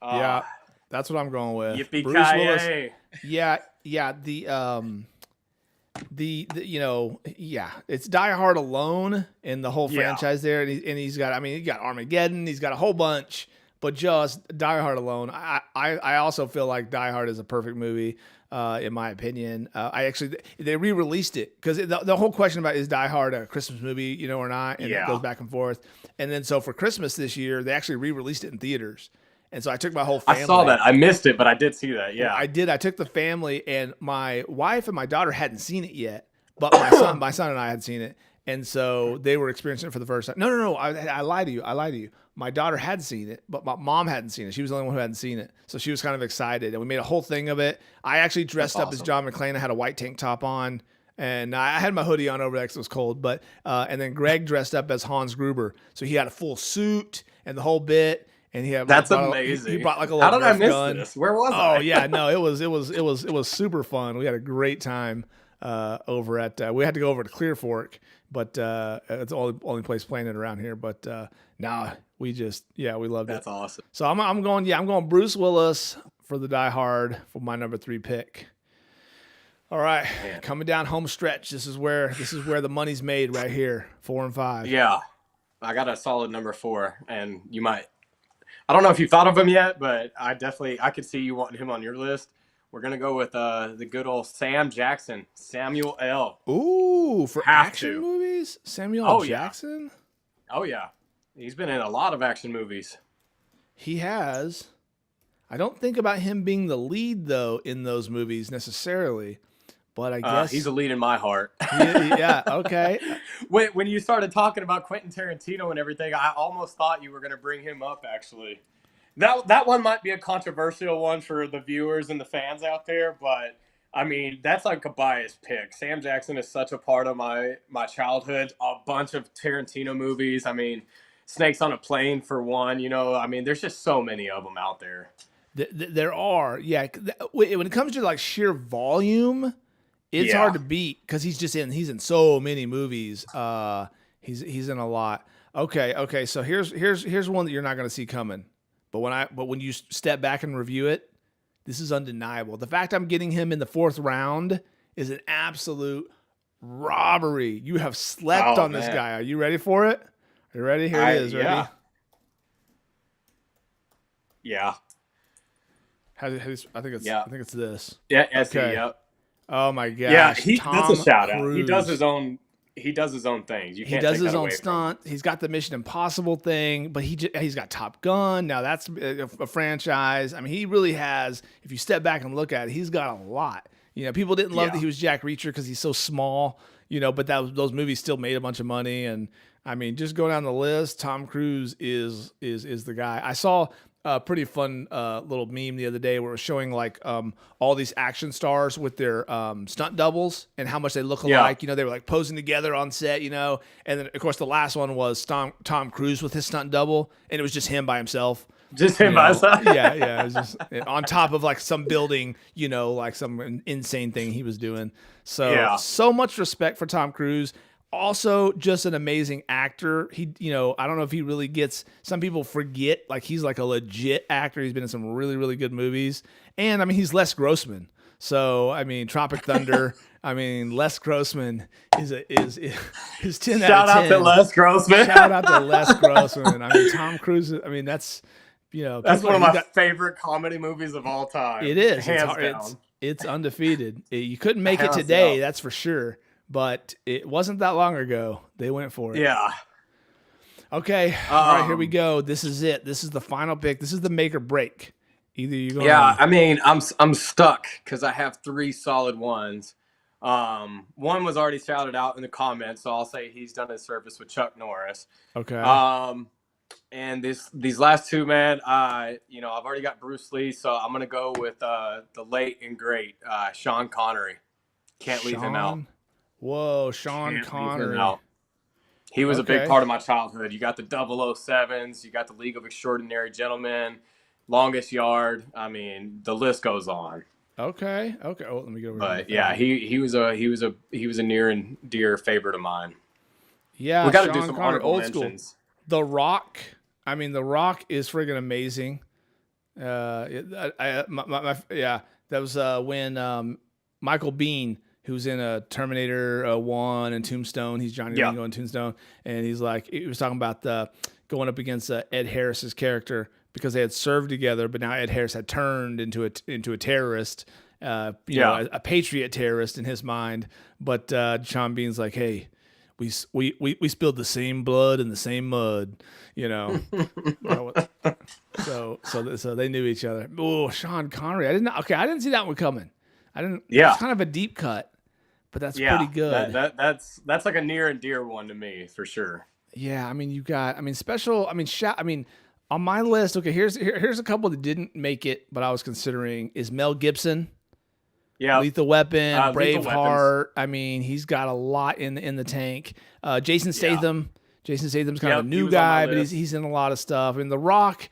Yeah, that's what I'm going with. Yippee-ki-yay. It's Die Hard alone in the whole franchise there, and he's got Armageddon, he's got a whole bunch, but just Die Hard alone, I also feel like Die Hard is a perfect movie, in my opinion. They re-released it because the whole question about is Die Hard a Christmas movie, or not, and it goes back and forth, and then so for Christmas this year they actually re-released it in theaters. And so I took my whole family. I saw that. I missed it, but I did see that. Yeah, I did. I took the family, and my wife and my daughter hadn't seen it yet, but my son and I had seen it, and so they were experiencing it for the first time. No. I lied to you. My daughter had seen it, but my mom hadn't seen it. She was the only one who hadn't seen it, so she was kind of excited, and we made a whole thing of it. I actually dressed up as John McClane. I had a white tank top on, and I had my hoodie on over there because it was cold. But and then Greg dressed up as Hans Gruber, so he had a full suit and the whole bit. And he had amazing. He brought like a little How did I miss gun. this? Where was I? Oh yeah, no, it was super fun. We had a great time over at. We had to go over to Clear Fork, but it's the only place playing it around here. But we loved it. That's awesome. So I'm going Bruce Willis for the Die Hard for my number 3 pick. All right, coming down home stretch. This is where the money's made right here. 4 and 5. Yeah, I got a solid number 4, and you might. I don't know if you thought of him yet, but I could see you wanting him on your list. We're going to go with the good old Sam Jackson, Samuel L. Ooh, for action movies? Samuel L. Jackson? Oh, yeah. He's been in a lot of action movies. He has. I don't think about him being the lead, though, in those movies necessarily. but I guess He's a lead in my heart. yeah, okay. When you started talking about Quentin Tarantino and everything, I almost thought you were going to bring him up, actually. That one might be a controversial one for the viewers and the fans out there, but I mean that's like a biased pick. Sam Jackson is such a part of my childhood. A bunch of Tarantino movies. I mean, Snakes on a Plane for one. I mean, there's just so many of them out there. There are, yeah. When it comes to like sheer volume, it's hard to beat because he's in so many movies. He's in a lot. Okay. So here's one that you're not going to see coming. But when you step back and review it, this is undeniable. The fact I'm getting him in the 4th round is an absolute robbery. You have slept on this guy. Are you ready for it? Are you ready? Here it is. Ready? Yeah. Yeah. I think it's this. Yeah. Okay. Yep. Oh my gosh. Yeah. Tom That's a shout out. Cruise. He does his own things. You can't. He does take his that own away from him. stunt. He's got the Mission Impossible thing, but he's got Top Gun. Now that's a franchise. I mean, he really has. If you step back and look at it, he's got a lot. People didn't love that he was Jack Reacher because he's so small. But those movies still made a bunch of money. And I mean, just go down the list. Tom Cruise is the guy. I saw a pretty fun little meme the other day where it was showing like all these action stars with their stunt doubles and how much they look alike. They were like posing together on set, and then of course the last one was Tom Cruise with his stunt double, and it was just him by himself. Just him by himself. Yeah. It was just on top of like some building, like some insane thing he was doing. So much respect for Tom Cruise. Also, just an amazing actor. He, I don't know if he really gets. Some people forget, like he's like a legit actor. He's been in some really, really good movies, and I mean he's Les Grossman. So I mean, Tropic Thunder. I mean, Les Grossman is 10 Shout out of 10. out to Les Grossman. Shout out to Les Grossman. I mean, Tom Cruise. I mean, that's that's one of my favorite comedy movies of all time. It is. Hands down. It's undefeated. You couldn't make it today, that's for sure. But it wasn't that long ago. They went for it. Yeah. Okay. All right, here we go. This is it. This is the final pick. This is the make or break. Either you're going. Yeah, I mean, I'm stuck because I have 3 solid ones. One was already shouted out in the comments, so I'll say he's done his service with Chuck Norris. Okay. And these last 2, man, I've already got Bruce Lee, so I'm gonna go with the late and great Sean Connery. Can't leave him out. Whoa, Sean Connery. He was a big part of my childhood. You got the 007s, you got the League of Extraordinary Gentlemen, Longest Yard. I mean, the list goes on. Okay. Oh, let me go over. But yeah, he was a near and dear favorite of mine. Yeah, we got to do Sean some Connery, honorable old mentions. School. The Rock. I mean, The Rock is friggin' amazing. That was when Michael Biehn, who's in a Terminator 1 and Tombstone. He's Johnny Ringo in Tombstone. And he was talking about going up against Ed Harris's character because they had served together, but now Ed Harris had turned into a terrorist, a patriot terrorist in his mind. But Sean Bean's like, hey, we spilled the same blood and the same mud, So they knew each other. Oh, Sean Connery. I didn't see that one coming. It's kind of a deep cut. But that's pretty good. That's like a near and dear one to me for sure. Yeah, I mean on my list. Okay, here's a couple that didn't make it, but I was considering is Mel Gibson. Yeah, Lethal Weapon, Braveheart. I mean, he's got a lot in the tank. Jason Statham. Jason Statham's kind of a new guy, but he's in a lot of stuff. I mean, The Rock.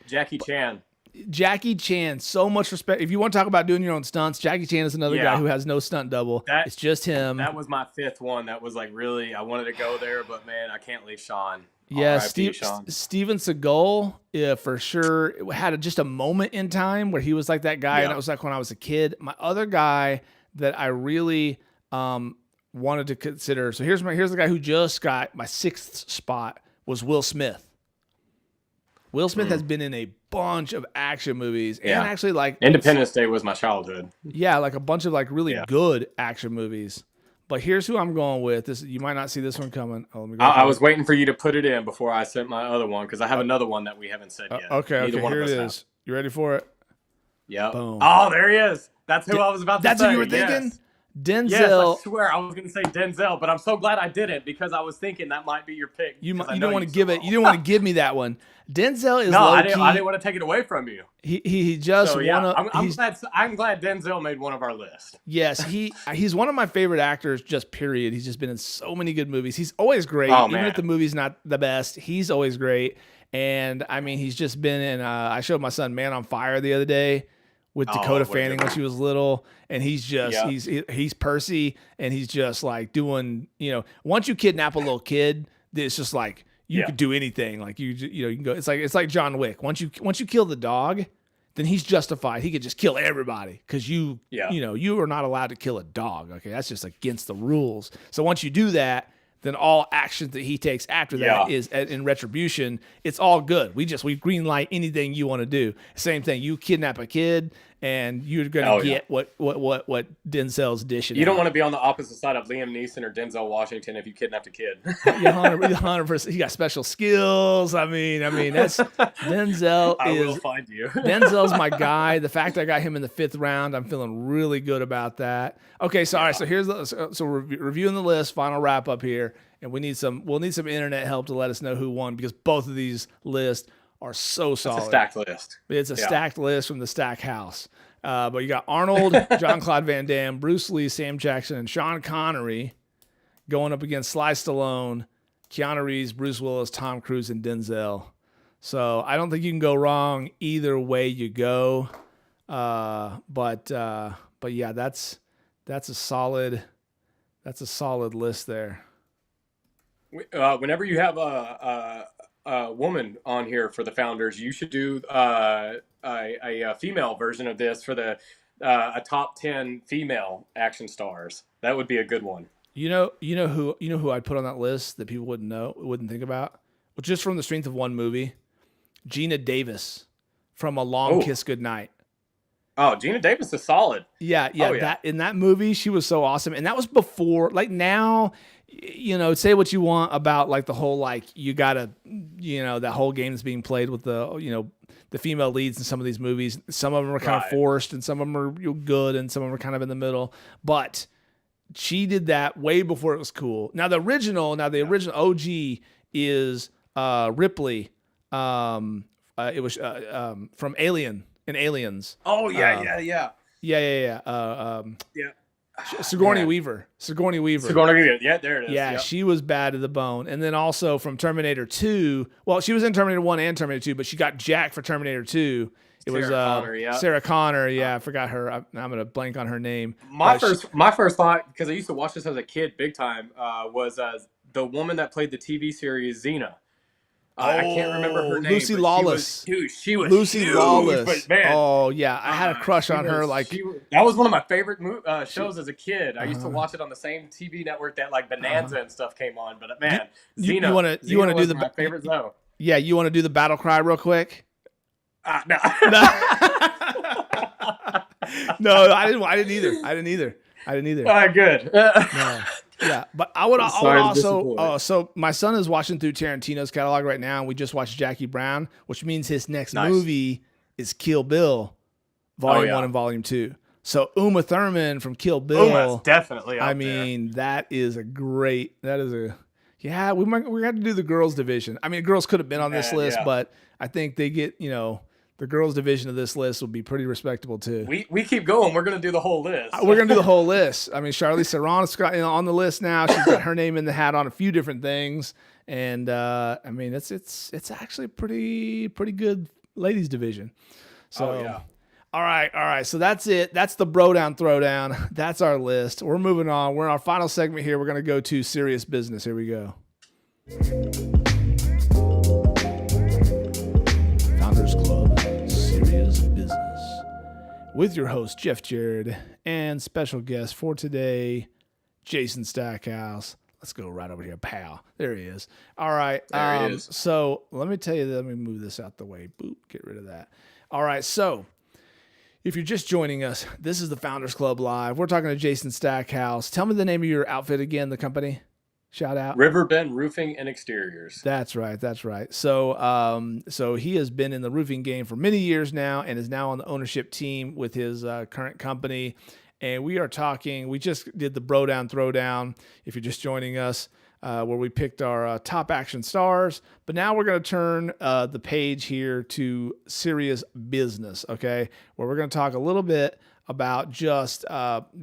Jackie Chan, so much respect. If you want to talk about doing your own stunts, Jackie Chan is another guy who has no stunt double. It's just him. That was my 5th one. That was like really, I wanted to go there, but man, I can't leave Sean. Yeah, Steven Seagal, for sure, had just a moment in time where he was like that guy, and that was like when I was a kid. My other guy that I really wanted to consider. So here's the guy who just got my 6th spot was Will Smith. Will Smith has been in a bunch of action movies and actually like Independence Day was my childhood. Yeah, like a bunch of like really good action movies. But here's who I'm going with. You might not see this one coming. Oh, let me go. I was waiting for you to put it in before I sent my other one because I have another one that we haven't said yet. Okay, here it is. You ready for it? Yep. Boom. Oh, there he is. That's who I was about to say. That's who you were thinking? Yes. Yes, I Denzel. swear I was going to say Denzel, but I'm so glad I didn't because I was thinking that might be your pick. You because I you know don't want to so give it. well. You don't want to give me that one. Denzel is No, low I key. didn't want to take it away from you. He just So won yeah, a. I'm glad Denzel made one of our list. Yes, he's one of my favorite actors. Just period. He's just been in so many good movies. He's always great, Oh, even man. if the movie's not the best. He's always great. And I mean, he's just been in. I showed my son Man on Fire the other day with Dakota what a Fanning good when she was little, and he's just Yeah. he's Percy, and he's just like doing. Once you kidnap a little kid, it's just like you Yeah. could do anything. Like you can go. It's like John Wick. Once you kill the dog, then he's justified. He could just kill everybody because you are not allowed to kill a dog. Okay, that's just against the rules. So once you do that, then all actions that he takes after that is in retribution. It's all good. We green light anything you want to do. Same thing. You kidnap a kid, and you're gonna get what Denzel's dishing. You don't want to be on the opposite side of Liam Neeson or Denzel Washington if you kidnapped a kid. 100%. He got special skills. I mean, that's Denzel. I will find you. Denzel's my guy. The fact I got him in the 5th round, I'm feeling really good about that. Okay, so all right, so here's reviewing the list. Final wrap up here, and we'll need some internet help to let us know who won because both of these lists are so solid. It's a stacked list. It's a stacked list from the Stackhouse. But you got Arnold, Jean-Claude Van Damme, Bruce Lee, Sam Jackson, and Sean Connery going up against Sly Stallone, Keanu Reeves, Bruce Willis, Tom Cruise, and Denzel. So I don't think you can go wrong either way you go. But yeah, that's a solid list there. Whenever you have a woman on here for the Founders, you should do a female version of this for the a top 10 female action stars. That would be a good one. You know who I'd put on that list that people wouldn't think about? Well, just from the strength of one movie, Gina Davis from A Long Kiss Goodnight. Oh, Gina Davis is solid. Yeah. That in that movie, she was so awesome, and that was before. Like now, say what you want about like the whole you gotta, that whole game that's being played with the female leads in some of these movies. Some of them are kind of forced, and some of them are good, and some of them are kind of in the middle. But she did that way before it was cool. Now the original OG is Ripley. It was from Alien and Aliens. Oh yeah. Sigourney Weaver. Yeah, there it is. Yeah, she was bad to the bone. And then also from Terminator 2. Well, she was in Terminator 1 and Terminator 2, but she got jacked for Terminator 2. It was Sarah Connor. Yeah, I forgot her. I'm going to blank on her name. My first thought, because I used to watch this as a kid big time, was the woman that played the TV series Xena. I can't remember her name. Lucy Lawless. She was Lucy huge, Lawless. But man, oh yeah, I had a crush on her. That was one of my favorite shows as a kid. I used to watch it on the same TV network that Bonanza and stuff came on. But man, you want to do my favorite show. Yeah, you want to do the battle cry real quick? No. No, I didn't either. Good. No. Yeah, but I would also. So my son is watching through Tarantino's catalog right now, and we just watched Jackie Brown, which means his next movie is Kill Bill, Volume 1 and Volume 2. So Uma Thurman from Kill Bill. Uma's definitely up that is a great. We got to do the girls division. I mean, girls could have been on this list, but I think they get the girls division of this list would be pretty respectable too. We keep going. We're going to do the whole list. We're going to do the whole list. I mean, Charlize Theron's got on the list now. She's got her name in the hat on a few different things, and I mean, it's actually pretty good ladies division. So, all right. So that's it. That's the bro down throwdown. That's our list. We're moving on. We're in our final segment here. We're going to go to serious business. Here we go. Founders Club. Business with your host Jeff Jared and special guest for today, Jason Stackhouse. Let's go right over here, pal. There he is. All right. There he is. So let me move this out the way. Boop. Get rid of that. All right. So if you're just joining us, this is the Founders Club Live. We're talking to Jason Stackhouse. Tell me the name of your outfit again, the company. Shout out. Riverbend Roofing and Exteriors. That's right. So he has been in the roofing game for many years now and is now on the ownership team with his current company. and we are talking. We just did the Bro Down Throwdown. If you're just joining us, where we picked our top action stars, but now we're going to turn the page here to serious business. Okay, where we're going to talk a little bit about just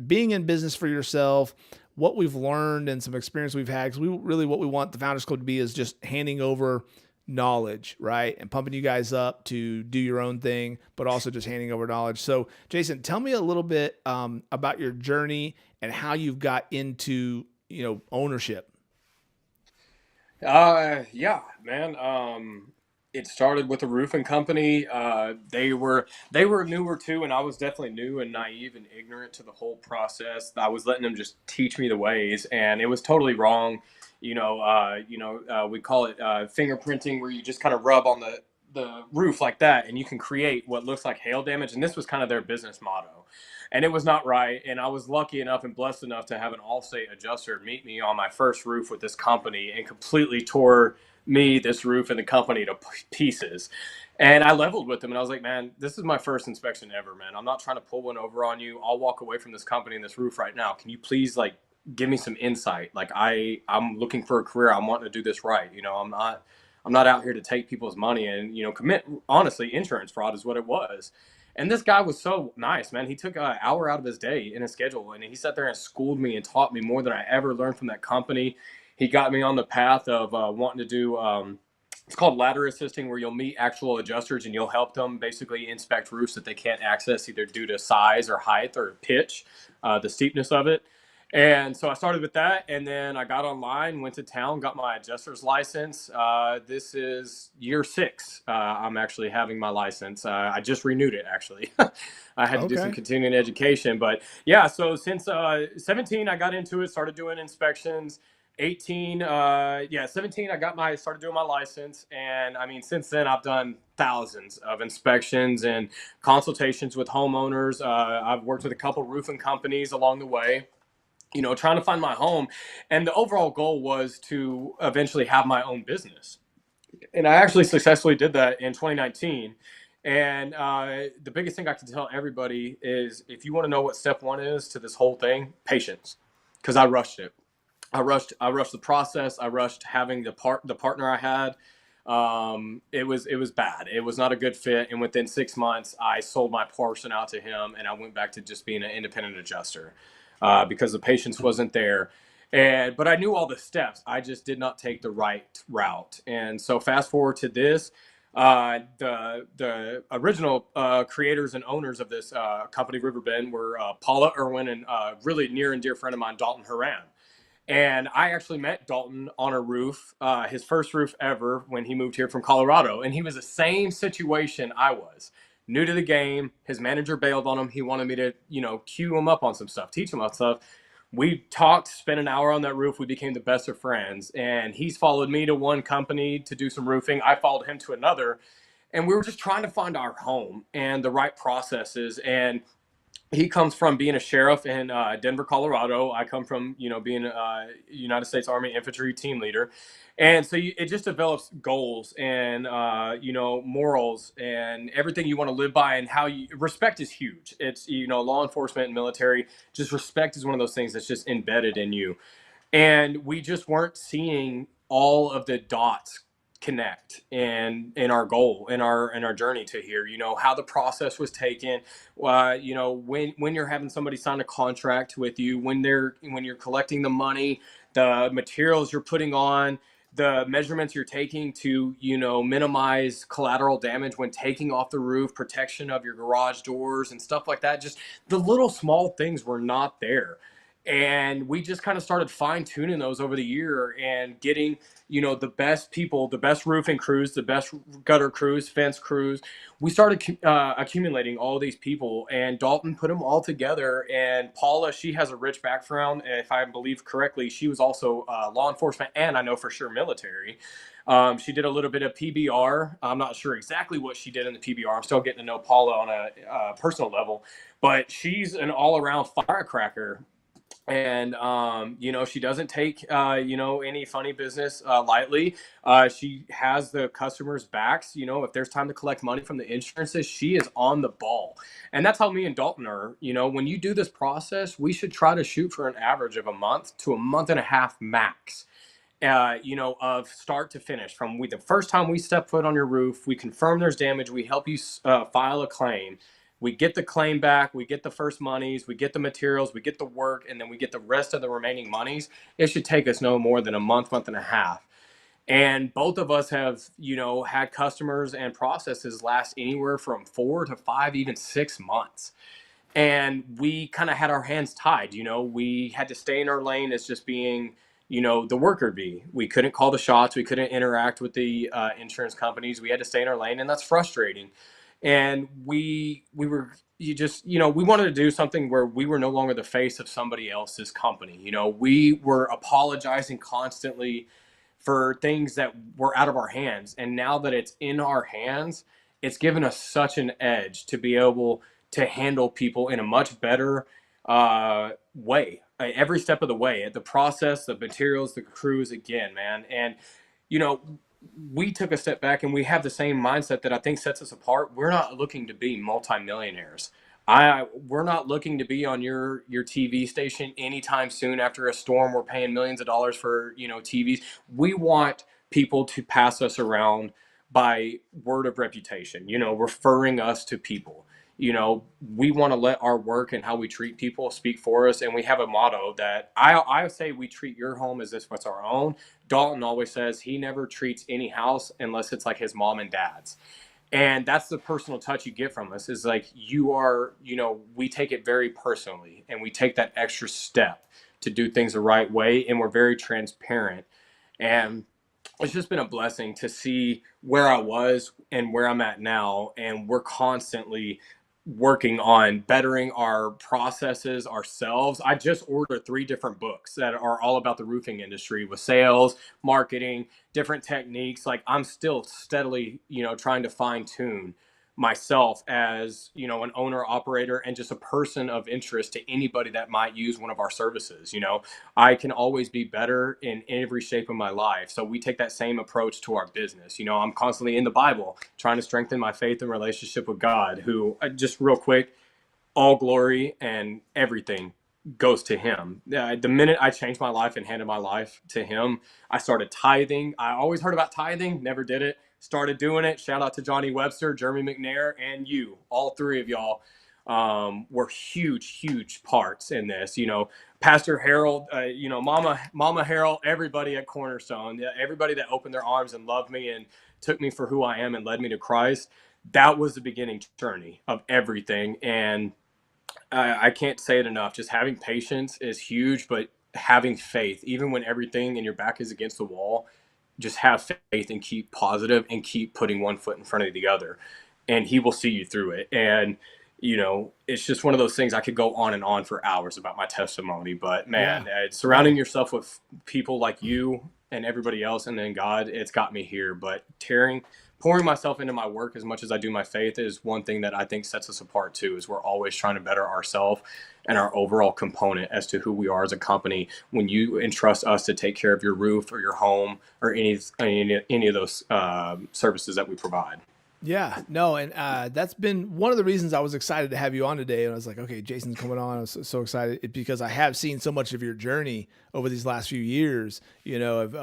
being in business for yourself, what we've learned, and some experience we've had. Because what we want the Founders Club to be is just handing over knowledge, right? And pumping you guys up to do your own thing, but also just handing over knowledge. So, Jason, tell me a little bit about your journey and how you've got into, ownership. Yeah, man. It started with a roofing company. They were newer too, and I was definitely new and naive and ignorant to the whole process. I was letting them just teach me the ways, and it was totally wrong. We call it fingerprinting, where you just kind of rub on the roof like that, and you can create what looks like hail damage. And this was kind of their business motto, and it was not right. And I was lucky enough and blessed enough to have an Allstate adjuster meet me on my first roof with this company and completely tore me, this roof, and the company to pieces. And I leveled with them, and I was like, man, this is my first inspection ever, man. I'm not trying to pull one over on you. I'll walk away from this company and this roof right now. Can you please, like, give me some insight? Like, I'm looking for a career. I'm wanting to do this right. I'm not out here to take people's money and, commit. Honestly, insurance fraud is what it was. And this guy was so nice, man. He took an hour out of his day in his schedule, and he sat there and schooled me and taught me more than I ever learned from that company. He got me on the path of wanting to do, it's called ladder assisting, where you'll meet actual adjusters and you'll help them basically inspect roofs that they can't access either due to size or height or pitch, the steepness of it. And so I started with that, and then I got online, went to town, got my adjuster's license. This is year 6. I'm actually having my license. I just renewed it, actually. I had to do some Okay. continuing education. But yeah, so since 17, I got into it, started doing inspections. 18, 17, started doing my license. And I mean, since then, I've done thousands of inspections and consultations with homeowners. I've worked with a couple roofing companies along the way, trying to find my home. And the overall goal was to eventually have my own business. And I actually successfully did that in 2019. And the biggest thing I can tell everybody is, if you want to know what step one is to this whole thing, patience. Because I rushed it. I rushed the process. I rushed having the partner I had. It was bad. It was not a good fit. And within 6 months, I sold my portion out to him, and I went back to just being an independent adjuster, because the patience wasn't there. But I knew all the steps. I just did not take the right route. And so fast forward to this. The original creators and owners of this company, Riverbend, were Paula Irwin and really near and dear friend of mine, Dalton Haran. And I actually met Dalton on a roof, his first roof ever, when he moved here from Colorado. And he was the same situation I was. New to the game. His manager bailed on him. He wanted me to, cue him up on some stuff, teach him on stuff. We talked, spent an hour on that roof. We became the best of friends. And he's followed me to one company to do some roofing. I followed him to another. And we were just trying to find our home and the right processes. And he comes from being a sheriff in Denver, Colorado. I come from, being a United States Army infantry team leader. And so it just develops goals and, morals and everything you want to live by, and respect is huge. It's, law enforcement and military, just respect is one of those things that's just embedded in you. And we just weren't seeing all of the dots connect in our goal, in our journey to here, how the process was taken, when you're having somebody sign a contract with you, when you're collecting the money, the materials you're putting on, the measurements you're taking to minimize collateral damage when taking off the roof, protection of your garage doors and stuff like that. Just the little small things were not there. And we just kind of started fine tuning those over the year and getting, the best people, the best roofing crews, the best gutter crews, fence crews. We started accumulating all these people, and Dalton put them all together. And Paula, she has a rich background. If I believe correctly, she was also law enforcement, and I know for sure military. She did a little bit of PBR. I'm not sure exactly what she did in the PBR. I'm still getting to know Paula on a personal level, but she's an all-around firecracker. And she doesn't take any funny business lightly. She has the customers backs. If there's time to collect money from the insurances, she is on the ball. And that's how me and Dalton are. When you do this process, we should try to shoot for an average of a month to a month and a half max, of start to finish. From the first time we step foot on your roof, we confirm there's damage, we help you file a claim. We get the claim back, we get the first monies, we get the materials, we get the work, and then we get the rest of the remaining monies. It should take us no more than a month, month and a half. And both of us have, had customers and processes last anywhere from 4 to 5, even 6 months. And we kind of had our hands tied. We had to stay in our lane as just being, the worker bee. We couldn't call the shots, we couldn't interact with the insurance companies. We had to stay in our lane, and that's frustrating. And we were, we wanted to do something where we were no longer the face of somebody else's company. We were apologizing constantly for things that were out of our hands, and now that it's in our hands, it's given us such an edge to be able to handle people in a much better way, every step of the way, the process, the materials, the crews, again, man. And you know we took a step back, and we have the same mindset that I think sets us apart. We're not looking to be multimillionaires. We're not looking to be on your TV station anytime soon. After a storm, we're paying millions of dollars for TVs. We want people to pass us around by word of reputation, referring us to people. We want to let our work and how we treat people speak for us. And we have a motto that I say we treat your home as if it's our own. Dalton always says he never treats any house unless it's like his mom and dad's. And that's the personal touch you get from us, is like, we take it very personally, and we take that extra step to do things the right way. And we're very transparent. And it's just been a blessing to see where I was and where I'm at now. And we're constantly working on bettering our processes ourselves. I just ordered 3 different books that are all about the roofing industry, with sales, marketing, different techniques. Like, I'm still steadily, trying to fine tune myself as, an owner operator and just a person of interest to anybody that might use one of our services. I can always be better in every shape of my life. So we take that same approach to our business. I'm constantly in the Bible trying to strengthen my faith and relationship with God, who, just real quick, all glory and everything goes to him. The minute I changed my life and handed my life to him, I started tithing. I always heard about tithing, never did it. Started doing it. Shout out to Johnny Webster, Jeremy McNair, and you. All 3 of y'all were huge parts in this. Pastor Harold, Mama Harold, everybody at Cornerstone, everybody that opened their arms and loved me and took me for who I am and led me to Christ. That was the beginning journey of everything. And I can't say it enough. Just having patience is huge, but having faith, even when everything and your back is against the wall, just have faith and keep positive and keep putting one foot in front of the other, and he will see you through it. And it's just one of those things. I could go on and on for hours about my testimony, but man, surrounding yourself with people like you and everybody else, and then God, it's got me here. But pouring myself into my work as much as I do my faith is one thing that I think sets us apart too, is we're always trying to better ourselves and our overall component as to who we are as a company. When you entrust us to take care of your roof or your home or any of those services that we provide. Yeah, no, and that's been one of the reasons I was excited to have you on today. And I was like, okay, Jason's coming on. I was so excited because I have seen so much of your journey over these last few years. Of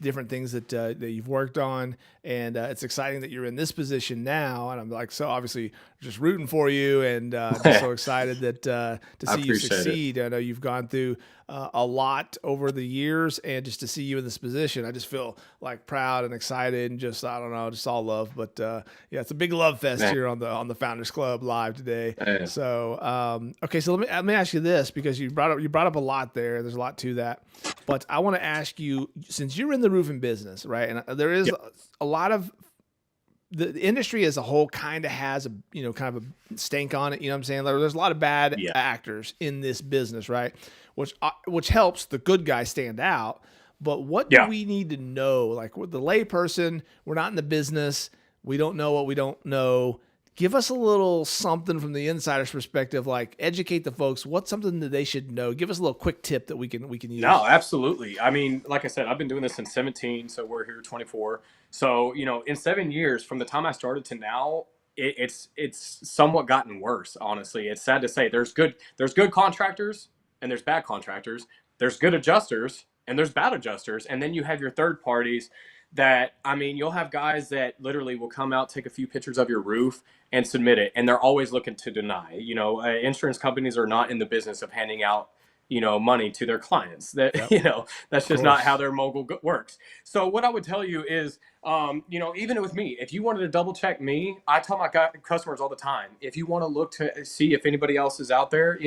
different things that you've worked on, and it's exciting that you're in this position now. And I'm like, so obviously just rooting for you, and just so excited that to see you succeed. I know you've gone through a lot over the years, and just to see you in this position, I just feel like proud and excited, and just, I don't know, just all love. But yeah, it's a big love fest here on the Founders Club live today. So okay, so let me ask you this, because you brought up a lot there. There's a lot to that, but I want to ask you, since you're in the roofing business, right? And there is a lot of the industry as a whole kind of has a kind of a stank on it. You know what I'm saying? There's a lot of bad actors in this business, right? Which helps the good guys stand out. But what do we need to know? Like, with the lay person, we're not in the business. We don't know what we don't know. Give us a little something from the insider's perspective, like educate the folks. What's something that they should know? Give us a little quick tip that we can use. No, absolutely. I mean, like I said, I've been doing this since 17, so we're here 24. So, in 7 years from the time I started to now, it's somewhat gotten worse, honestly. It's sad to say. There's good contractors and there's bad contractors. There's good adjusters and there's bad adjusters. And then you have your third parties that, I mean, you'll have guys that literally will come out, take a few pictures of your roof and submit it, and they're always looking to deny. Insurance companies are not in the business of handing out money to their clients. That Yep. That's just not how their mogul works. So what I would tell you is, even with me, if you wanted to double check me, I tell my customers all the time, if you want to look to see if anybody else is out there,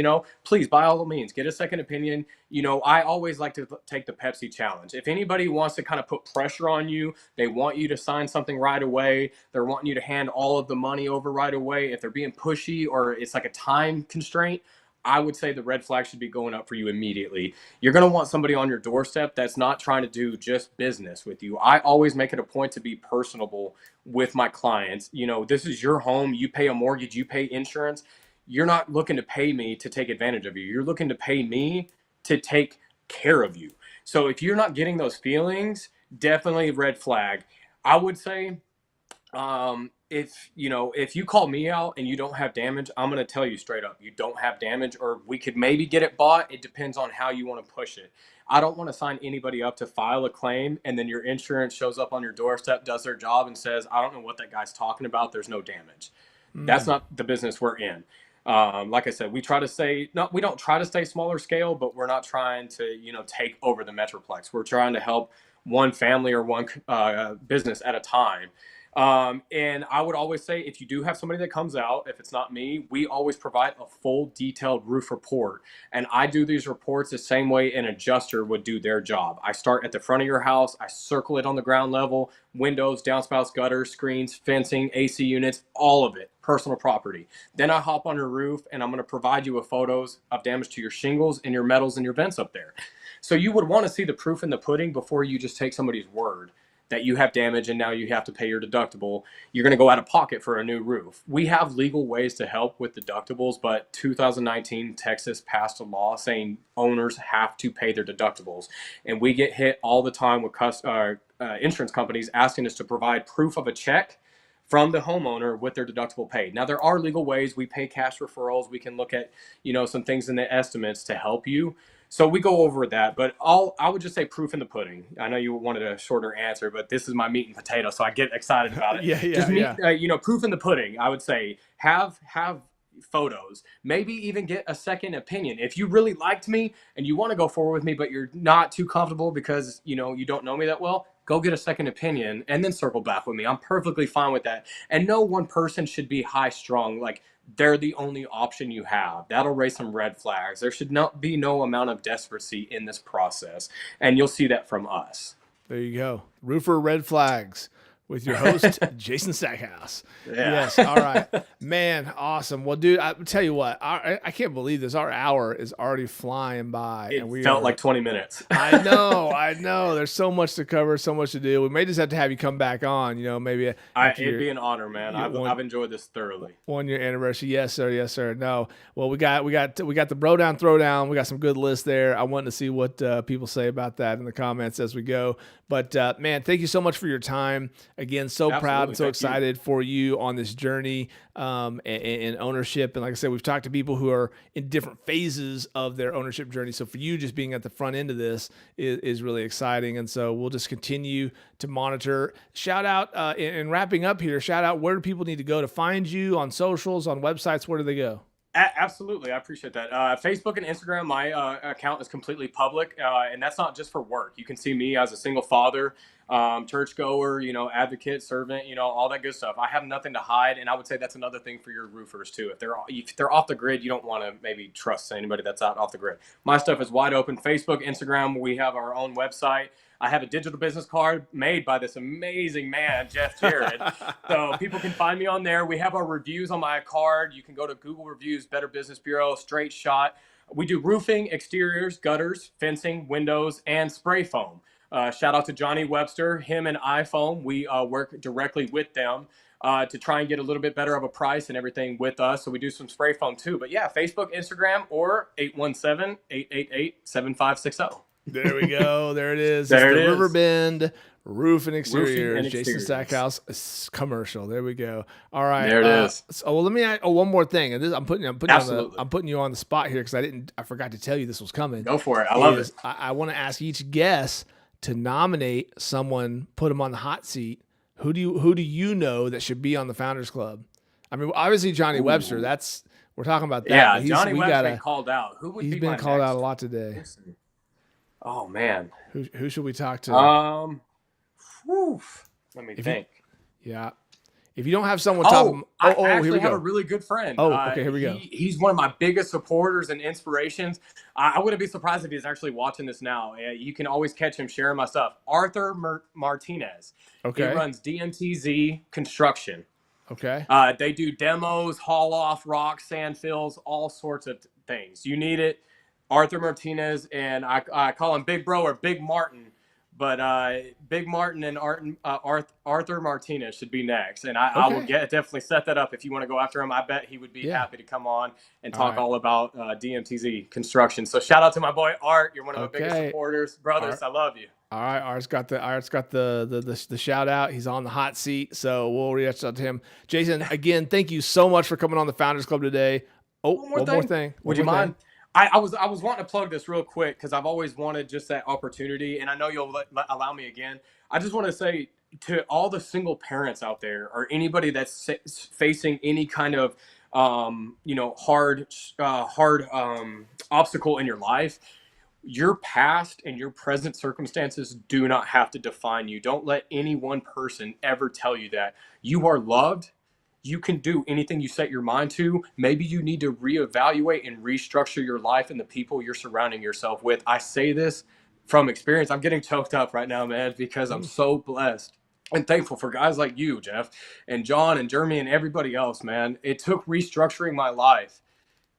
please, by all means, get a second opinion. I always like to take the Pepsi challenge. If anybody wants to kind of put pressure on you, they want you to sign something right away, they're wanting you to hand all of the money over right away, if they're being pushy or it's like a time constraint, I would say the red flag should be going up for you immediately. You're going to want somebody on your doorstep that's not trying to do just business with you. I always make it a point to be personable with my clients. This is your home. You pay a mortgage, you pay insurance. You're not looking to pay me to take advantage of you. You're looking to pay me to take care of you. So if you're not getting those feelings, definitely red flag. I would say, if you call me out and you don't have damage, I'm going to tell you straight up, you don't have damage, or we could maybe get it bought. It depends on how you want to push it. I don't want to sign anybody up to file a claim and then your insurance shows up on your doorstep, does their job and says, I don't know what that guy's talking about, there's no damage. That's not the business we're in. Like I said, we don't try to stay smaller scale, but we're not trying to, take over the Metroplex. We're trying to help one family or one business at a time. And I would always say, if you do have somebody that comes out, if it's not me, we always provide a full detailed roof report. And I do these reports the same way an adjuster would do their job. I start at the front of your house. I circle it on the ground level, windows, downspouts, gutters, screens, fencing, AC units, all of it, personal property. Then I hop on your roof and I'm going to provide you with photos of damage to your shingles and your metals and your vents up there. So you would want to see the proof in the pudding before you just take somebody's word that you have damage and now you have to pay your deductible. You're going to go out of pocket for a new roof. We have legal ways to help with deductibles, but 2019 Texas passed a law saying owners have to pay their deductibles. And we get hit all the time with insurance companies asking us to provide proof of a check from the homeowner with their deductible paid. Now, there are legal ways. We pay cash referrals. We can look at, some things in the estimates to help you. So we go over that, but I would just say proof in the pudding. I know you wanted a shorter answer, but this is my meat and potato, so I get excited about it. Yeah. Proof in the pudding. I would say have photos, maybe even get a second opinion. If you really liked me and you want to go forward with me, but you're not too comfortable because you don't know me that well, go get a second opinion and then circle back with me. I'm perfectly fine with that. And no one person should be high strung, like they're the only option you have. That'll raise some red flags. There should not be no amount of desperacy in this process. And you'll see that from us. There you go. Roofer red flags with your host, Jason Stackhouse. Yeah. Yes. All right. Man, awesome. Well, dude, I tell you what, I can't believe this. Our hour is already flying by. It felt like 20 minutes. I know. There's so much to cover, so much to do. We may just have to have you come back on, maybe. It'd be an honor, man. I've enjoyed this thoroughly. 1 year anniversary. Yes, sir. Yes, sir. No. Well, we got the bro down, throwdown. We got some good lists there. I want to see what people say about that in the comments as we go. But man, thank you so much for your time. Again, so Absolutely. proud and so Thank excited for you on this journey and ownership. And like I said, we've talked to people who are in different phases of their ownership journey. So for you, just being at the front end of this is really exciting. And so we'll just continue to monitor. Shout out, in wrapping up here, shout out, where do people need to go to find you on socials, on websites? Where do they go? Absolutely. I appreciate that. Facebook and Instagram, my account is completely public, and that's not just for work. You can see me as a single father, churchgoer, advocate, servant, all that good stuff. I have nothing to hide, and I would say that's another thing for your roofers too. If they're off the grid, you don't want to maybe trust anybody that's out off the grid. My stuff is wide open. Facebook, Instagram, we have our own website. I have a digital business card made by this amazing man, Jeff Jared. So people can find me on there. We have our reviews on my card. You can go to Google Reviews, Better Business Bureau, Straight Shot. We do roofing, exteriors, gutters, fencing, windows, and spray foam. Shout out to Johnny Webster, him and iFoam. We work directly with them. to try and get a little bit better of a price and everything with us. So we do some spray foam too. But yeah, Facebook, Instagram, or 817-888-7560. There we go. There it is. There It's it the is. Riverbend Roof and Roofing Exteriors. and Jason exteriors. Stackhouse commercial. There we go. All right. There it is. So let me add one more thing, and this I'm putting Absolutely. I'm putting you on the spot here because I forgot to tell you this was coming. Go for it. I love it. I want to ask each guest to nominate someone, put them on the hot seat. Who do you know that should be on the Founders Club? I mean, obviously Johnny Webster. We're talking about that. Yeah, but Johnny Webb's been called out. Who would He's be been my called next out a lot today. person? Oh man. Who should we talk to? Let me think. Yeah. If you don't have someone I here actually we have go. a really good friend. Oh, okay, here we go. He's one of my biggest supporters and inspirations. I wouldn't be surprised if he's actually watching this now. You can always catch him sharing my stuff. Arthur Martinez. Okay. He runs DMTZ Construction. Okay. They do demos, haul off, rock, sand fills, all sorts of things. You need it. Arthur Martinez, and I call him Big Bro or Big Martin. But Big Martin and Arthur Martinez should be next. And I will definitely set that up if you want to go after him. I bet he would be happy to come on and talk all about DMTZ construction. So shout out to my boy Art. You're one of my biggest supporters. Brothers, Art. I love you. All right, Art's got the shout out. He's on the hot seat, so we'll reach out to him. Jason, again, thank you so much for coming on the Founders Club today. Oh, one more thing. Would you mind? I was wanting to plug this real quick because I've always wanted just that opportunity, and I know you'll allow me again. I just want to say to all the single parents out there, or anybody that's facing any kind of hard obstacle in your life, your past and your present circumstances do not have to define you. Don't let any one person ever tell you that. You are loved. You can do anything you set your mind to. Maybe you need to reevaluate and restructure your life and the people you're surrounding yourself with. I say this from experience. I'm getting choked up right now, man, because I'm so blessed and thankful for guys like you, Jeff, and John and Jeremy and everybody else, man. It took restructuring my life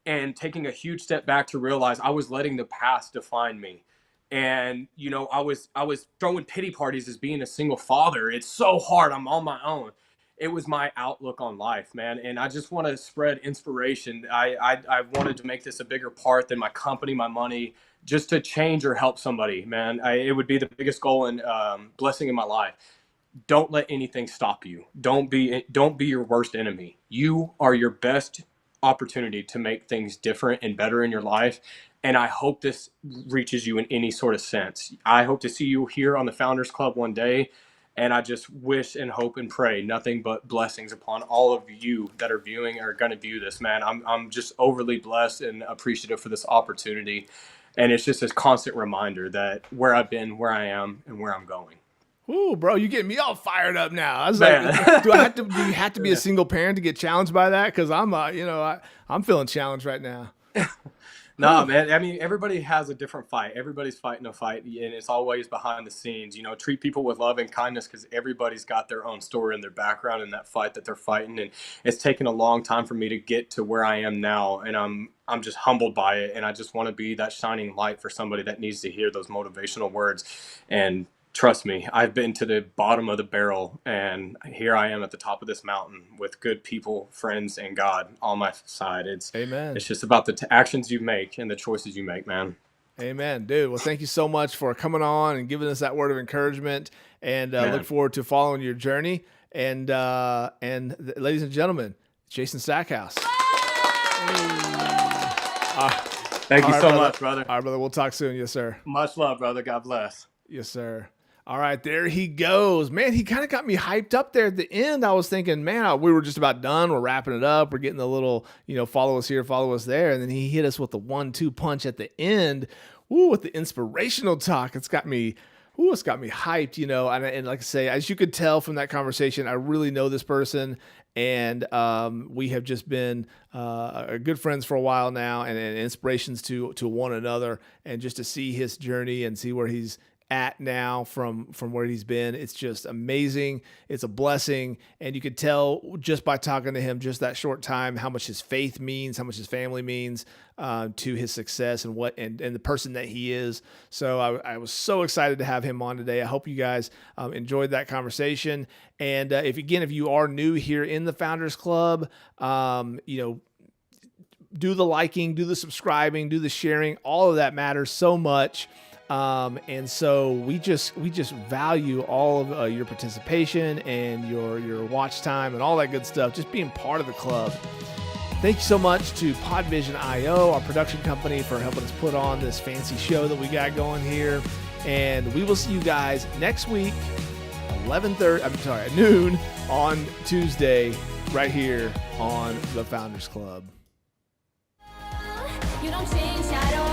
and taking a huge step back to realize I was letting the past define me. And, I was throwing pity parties as being a single father. It's so hard. I'm on my own. It was my outlook on life, man. And I just want to spread inspiration. I wanted to make this a bigger part than my company, my money, just to change or help somebody, man. It would be the biggest goal and blessing in my life. Don't let anything stop you. Don't be your worst enemy. You are your best opportunity to make things different and better in your life. And I hope this reaches you in any sort of sense. I hope to see you here on the Founders Club one day. And I just wish and hope and pray nothing but blessings upon all of you that are viewing or going to view this, man. I'm just overly blessed and appreciative for this opportunity. And it's just a constant reminder that where I've been, where I am, and where I'm going. Ooh, bro, you getting me all fired up now. I was like, do you have to be a single parent to get challenged by that? Because I'm feeling challenged right now. No, man. I mean, everybody has a different fight. Everybody's fighting a fight, and it's always behind the scenes. Treat people with love and kindness because everybody's got their own story and their background in that fight that they're fighting. And it's taken a long time for me to get to where I am now, and I'm just humbled by it. And I just want to be that shining light for somebody that needs to hear those motivational words. And trust me, I've been to the bottom of the barrel, and here I am at the top of this mountain with good people, friends, and God on my side. Amen. It's just about the actions you make and the choices you make, man. Amen, dude. Well, thank you so much for coming on and giving us that word of encouragement, and look forward to following your journey. And ladies and gentlemen, Jason Stackhouse. Thank you so much, brother. All right, brother. We'll talk soon. Yes, sir. Much love, brother. God bless. Yes, sir. All right, there he goes. Man, he kind of got me hyped up there at the end. I was thinking, man, we were just about done. We're wrapping it up. We're getting the little, follow us here, follow us there. And then he hit us with the 1-2 punch at the end. Ooh, with the inspirational talk. It's got me hyped, and like I say, as you could tell from that conversation, I really know this person. And we have just been good friends for a while now, and inspirations to one another. And just to see his journey and see where he's at now from where he's been. It's just amazing. It's a blessing. And you could tell just by talking to him just that short time how much his faith means, how much his family means to his success and the person that he is. So I was so excited to have him on today. I hope you guys enjoyed that conversation. And if you are new here in the Founders Club, do the liking, do the subscribing, do the sharing. All of that matters so much. And so we just value all of your participation and your watch time and all that good stuff, just being part of the club. Thank you so much to Podvision.io, our production company, for helping us put on this fancy show that we got going here. And we will see you guys next week, noon on Tuesday, right here on the Founders Club. You don't change at all.